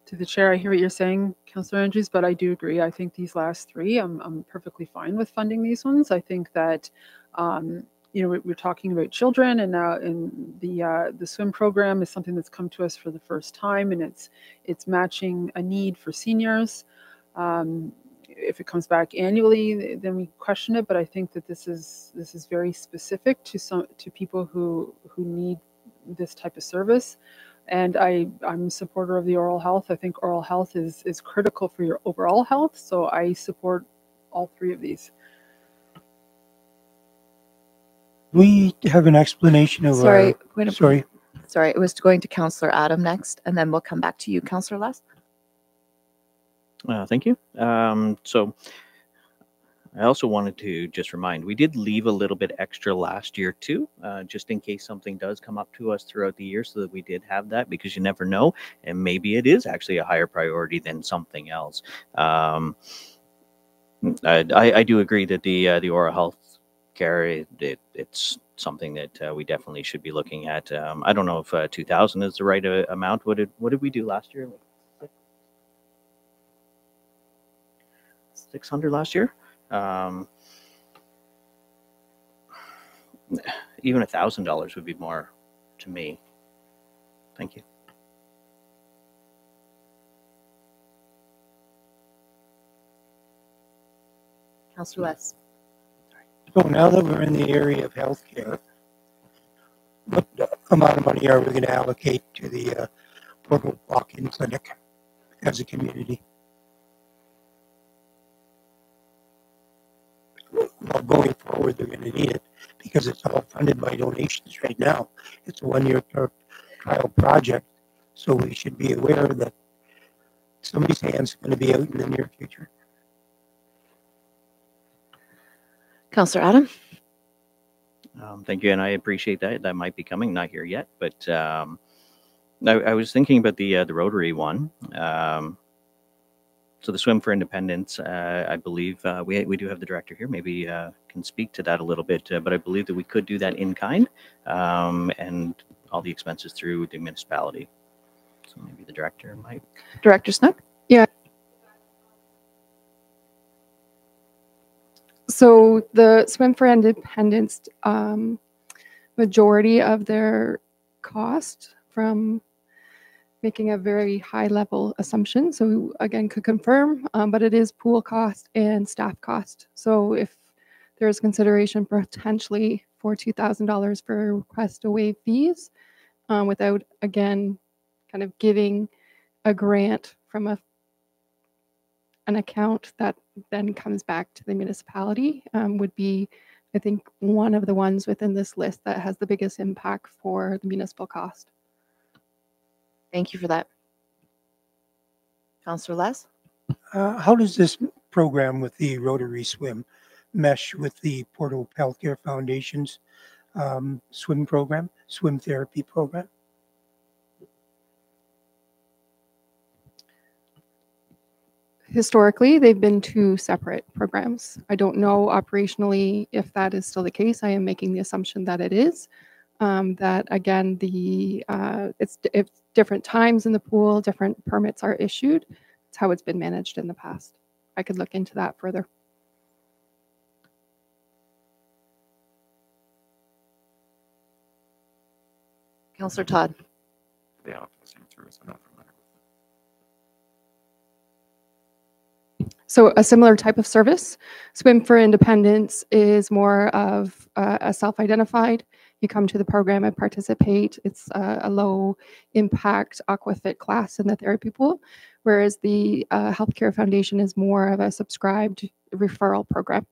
To the chair, I hear what you're saying, Councillor Andrews, but I do agree. I think these last three, I'm perfectly fine with funding these ones. I think that, we're talking about children, and now in the swim program is something that's come to us for the first time, and it's matching a need for seniors. If it comes back annually, then we question it. But I think that this is very specific to people who need this type of service. And I'm a supporter of the oral health. I think oral health is critical for your overall health. So I support all three of these. We have an explanation of Sorry, sorry. Sorry, it was going to Councillor Adam next, and then we'll come back to you, Councillor Les. Thank you. So I also wanted to just remind, we did leave a little bit extra last year too, just in case something does come up to us throughout the year, so that we did have that, because you never know, and maybe it is actually a higher priority than something else. I do agree that the oral health care, it's something that we definitely should be looking at. I don't know if 2,000 is the right amount. What did we do last year? 600 last year. Even $1,000 would be more to me. Thank you. Councillor Les. So now that we're in the area of healthcare, what amount of money are we going to allocate to the portable walk-in clinic as a community? Well, going forward, they're going to need it because it's all funded by donations right now. It's a one-year trial project, so we should be aware that somebody's hand's going to be out in the near future. Councillor Adam. Thank you, and I appreciate that. That might be coming, not here yet, but I was thinking about the Rotary one. So the Swim for Independence, I believe we do have the director here. Maybe can speak to that a little bit, but I believe that we could do that in kind, and all the expenses through the municipality. So maybe the director might. Director Snook. Yeah. So the Swim for Independence, majority of their cost, from making a very high level assumption, so again could confirm, but it is pool cost and staff cost. So if there's consideration potentially for $2,000 for a request to waive fees, without again kind of giving a grant from an account that then comes back to the municipality, would be, I think, one of the ones within this list that has the biggest impact for the municipal cost. Thank you for that. Councillor Les. How does this program with the Rotary Swim mesh with the Portable Healthcare Foundation's swim therapy program? Historically, they've been two separate programs. I don't know operationally if that is still the case. I am making the assumption that it is. That again, it's different times in the pool, different permits are issued. It's how it's been managed in the past. I could look into that further. Councillor Todd. The office through, so not familiar with it. So a similar type of service. Swim for Independence is more of a self-identified. You come to the program and participate. It's a low impact aquafit class in the therapy pool, whereas the Healthcare Foundation is more of a subscribed referral program.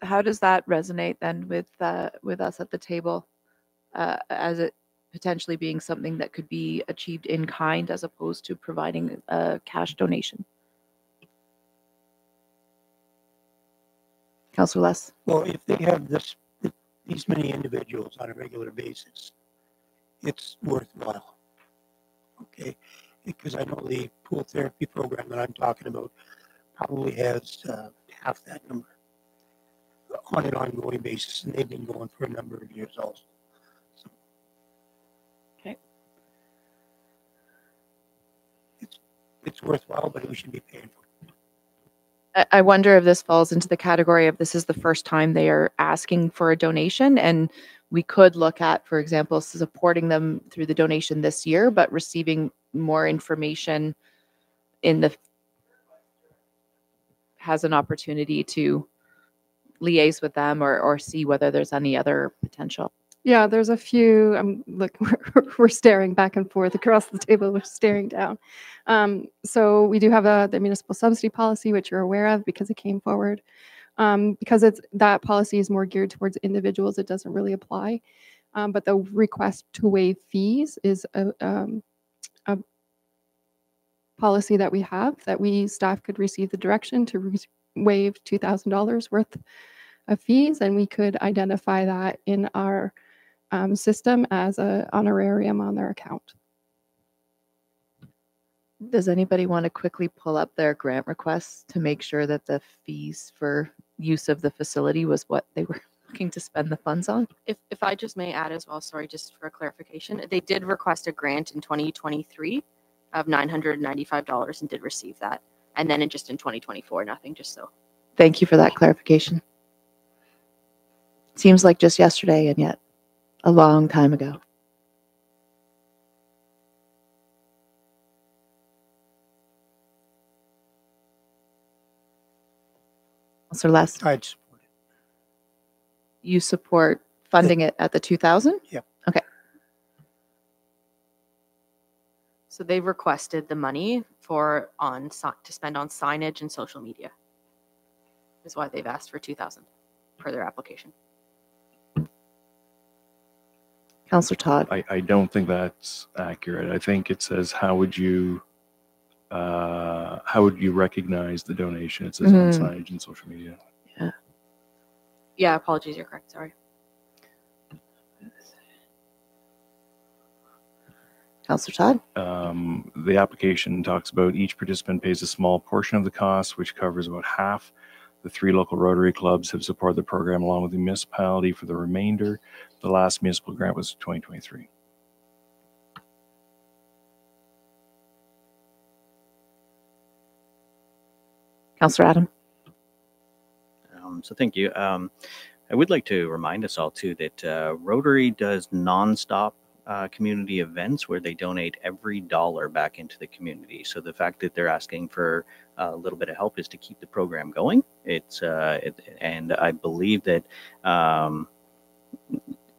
How does that resonate then with us at the table, as it potentially being something that could be achieved in kind as opposed to providing a cash donation? Councillor Les. Well, if they have these many individuals on a regular basis, it's worthwhile. Okay, because I know the pool therapy program that I'm talking about probably has half that number. on an ongoing basis, and they've been going for a number of years also. So Okay. It's worthwhile, but we should be paying for it. I wonder if this falls into the category of this is the first time they are asking for a donation, and we could look at, for example, supporting them through the donation this year, but receiving more information in the has an opportunity to liaise with them or see whether there's any other potential. Yeah, there's a few. Look, we're staring back and forth across the table. We're staring down. So we do have the municipal subsidy policy, which you're aware of because it came forward. Because that policy is more geared towards individuals, it doesn't really apply. But the request to waive fees is a policy that we have that staff could receive the direction to waive $2,000 worth of fees, and we could identify that in our system as an honorarium on their account. Does anybody want to quickly pull up their grant requests to make sure that the fees for use of the facility was what they were looking to spend the funds on? If I just may add as well, sorry, just for clarification, they did request a grant in 2023 of $995 and did receive that. And then in 2024, nothing, just so. Thank you for that clarification. Seems like just yesterday and yet a long time ago. Councillor Les, I'd support it. you support funding it at the 2,000? Yeah. Okay. So they've requested the money to spend on signage and social media. Is why they've asked for 2,000 per their application. Councillor Todd. I don't think that's accurate. I think it says how would you recognize the donation? It says on signage and social media. Yeah. Yeah, apologies, you're correct. Sorry. Councillor Todd. The application talks about each participant pays a small portion of the cost, which covers about half. The 3 local Rotary clubs have supported the program along with the municipality for the remainder. The last municipal grant was 2023. Councillor Adam. So thank you. I would like to remind us all too that Rotary does nonstop community events where they donate every dollar back into the community. So the fact that they're asking for a little bit of help is to keep the program going. And I believe that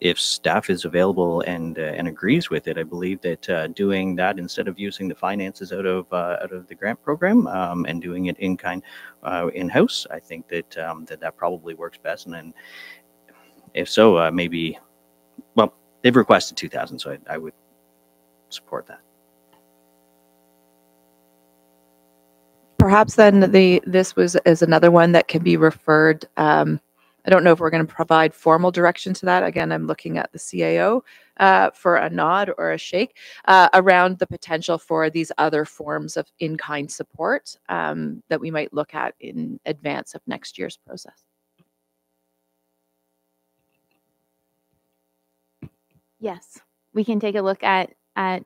if staff is available and agrees with it, I believe that doing that instead of using the finances out of the grant program and doing it in kind in-house, I think that that probably works best. And then if so, maybe, well, they've requested 2,000, so I would support that. Perhaps then this is another one that can be referred. I don't know if we're going to provide formal direction to that. Again, I'm looking at the CAO for a nod or a shake around the potential for these other forms of in-kind support that we might look at in advance of next year's process. Yes, we can take a look at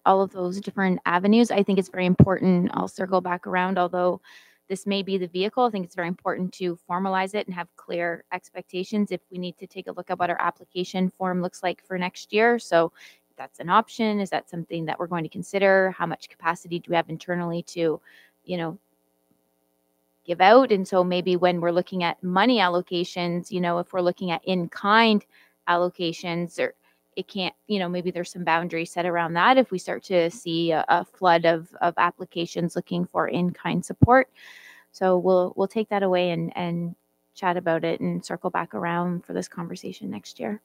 all of those different avenues. I think it's very important. I'll circle back around, although this may be the vehicle. I think it's very important to formalize it and have clear expectations if we need to take a look at what our application form looks like for next year. So if that's an option. Is that something that we're going to consider? How much capacity do we have internally to, give out? And so maybe when we're looking at money allocations, if we're looking at in-kind allocations, or it can't, maybe there's some boundaries set around that if we start to see a flood of applications looking for in-kind support. So we'll take that away and chat about it and circle back around for this conversation next year.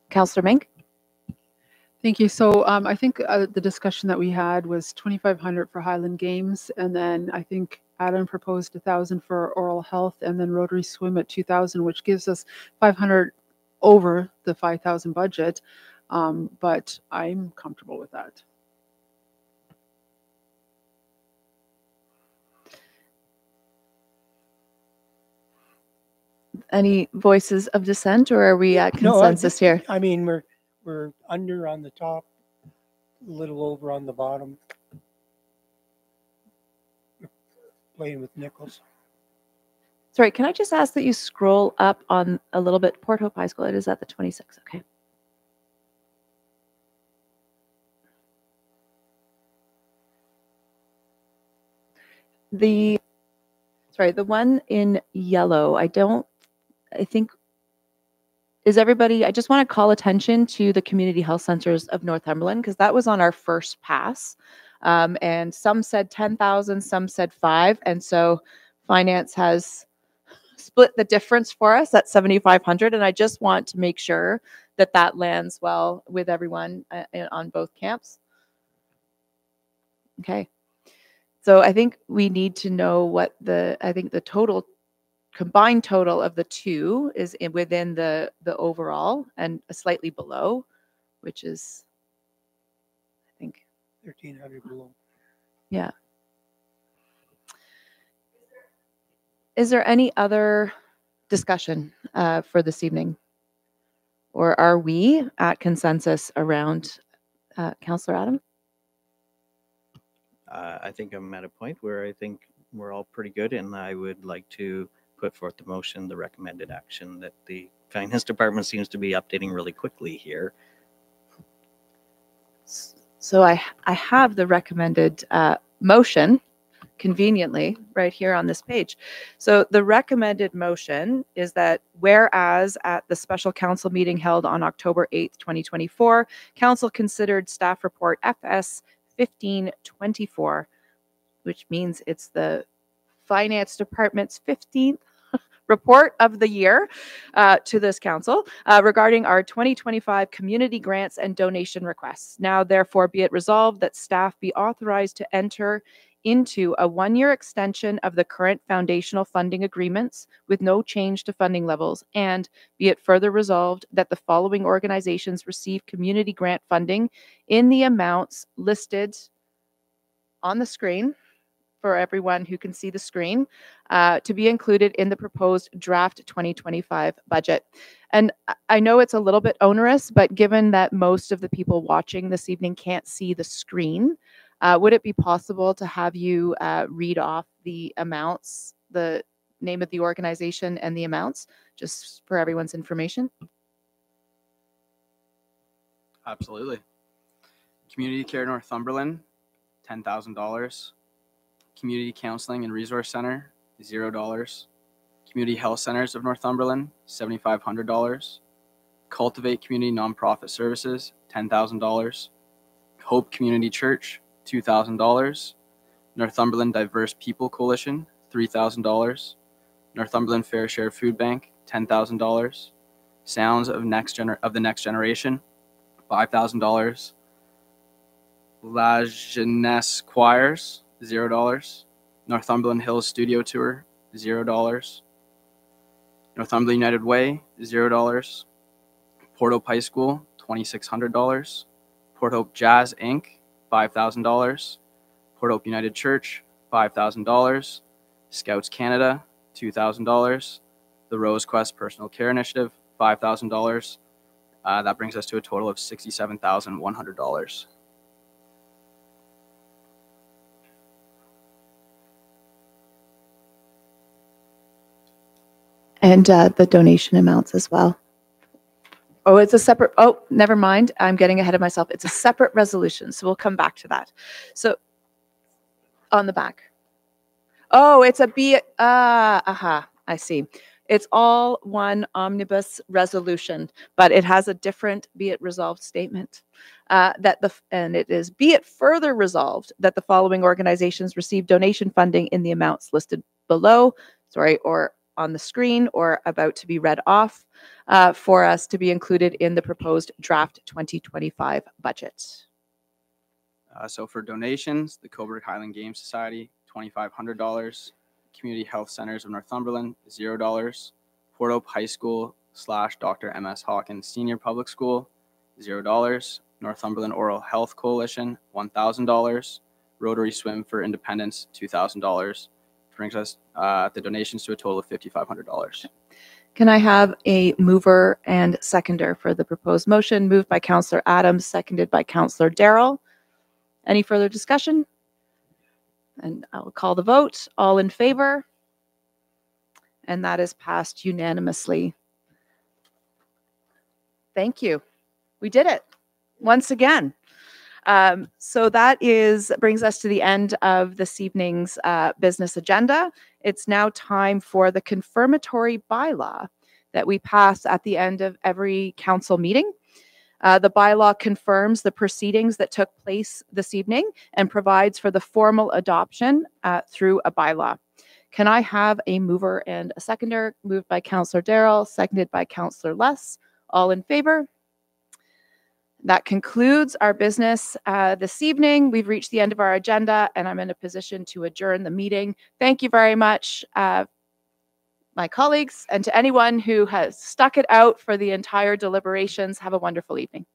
Councillor Mink. Thank you. So I think the discussion that we had was 2,500 for Highland Games, and then I think Adam proposed 1,000 for oral health, and then Rotary Swim at 2,000, which gives us 500 over the 5,000 budget. But I'm comfortable with that. Any voices of dissent, or are we at No, consensus here? I mean, we're under on the top, a little over on the bottom. Playing with nickels. Sorry, can I just ask that you scroll up on a little bit? Port Hope High School, it is at the 26, okay. The one in yellow, I think, is everybody, I just want to call attention to the community health centers of Northumberland, because that was on our first pass. And some said 10,000, some said 5. And so finance has split the difference for us at 7,500. And I just want to make sure that that lands well with everyone on both camps. Okay. So I think we need to know what the total combined total of the two is within the overall and slightly below, which is, I think, 1,300 below. yeah. Is there any other discussion for this evening? Or are we at consensus around Councillor Adam? I think I'm at a point where I think we're all pretty good, and I would like to put forth the motion, the recommended action that the Finance Department seems to be updating really quickly here. So I have the recommended motion conveniently right here on this page. So the recommended motion is that whereas at the special council meeting held on October 8th, 2024, council considered staff report FS 1524, which means it's the Finance Department's 15th report of the year to this council regarding our 2025 community grants and donation requests. Now, therefore, be it resolved that staff be authorized to enter into a 1-year extension of the current foundational funding agreements with no change to funding levels, and be it further resolved that the following organizations receive community grant funding in the amounts listed on the screen for everyone who can see the screen, to be included in the proposed draft 2025 budget. And I know it's a little bit onerous, but given that most of the people watching this evening can't see the screen, would it be possible to have you read off the amounts, the name of the organization and the amounts, just for everyone's information? Absolutely. Community Care Northumberland, $10,000. Community Counseling and Resource Center, $0. Community Health Centers of Northumberland, $7,500. Cultivate Community Nonprofit Services, $10,000. Hope Community Church, $2,000. Northumberland Diverse People Coalition, $3,000. Northumberland Fair Share Food Bank, $10,000. Sounds of the Next Generation, $5,000. La Jeunesse Choirs, $0. Northumberland Hills Studio Tour, $0. Northumberland United Way, $0. Port Hope High School, $2,600. Port Hope Jazz Inc., $5,000. Port Hope United Church, $5,000. Scouts Canada, $2,000. The Rose Quest Personal Care Initiative, $5,000. That brings us to a total of $67,100. And the donation amounts as well. Oh, it's a separate, oh, never mind. I'm getting ahead of myself. It's a separate resolution, so we'll come back to that. So on the back. Oh, it's a I see. It's all one omnibus resolution, but it has a different be it resolved statement. And it is be it further resolved that the following organizations receive donation funding in the amounts listed below, or on the screen or about to be read off for us to be included in the proposed draft 2025 budget. So for donations, the Cobourg Highland Game Society, $2,500. Community Health Centers of Northumberland, $0. Port Hope High School / Dr. M.S. Hawkins Senior Public School, $0. Northumberland Oral Health Coalition, $1,000. Rotary Swim for Independence, $2,000. brings us the donations to a total of $5,500. Can I have a mover and seconder for the proposed motion? Moved by Councillor Adams, seconded by Councillor Darrell. Any further discussion? And I will call the vote. All in favor? And that is passed unanimously. Thank you. We did it once again. So that brings us to the end of this evening's business agenda. It's now time for the confirmatory bylaw that we pass at the end of every council meeting. The bylaw confirms the proceedings that took place this evening and provides for the formal adoption through a bylaw. Can I have a mover and a seconder? Moved by Councillor Darrell, seconded by Councillor Less. All in favor? That concludes our business this evening. We've reached the end of our agenda, and I'm in a position to adjourn the meeting. Thank you very much, my colleagues, and to anyone who has stuck it out for the entire deliberations. Have a wonderful evening.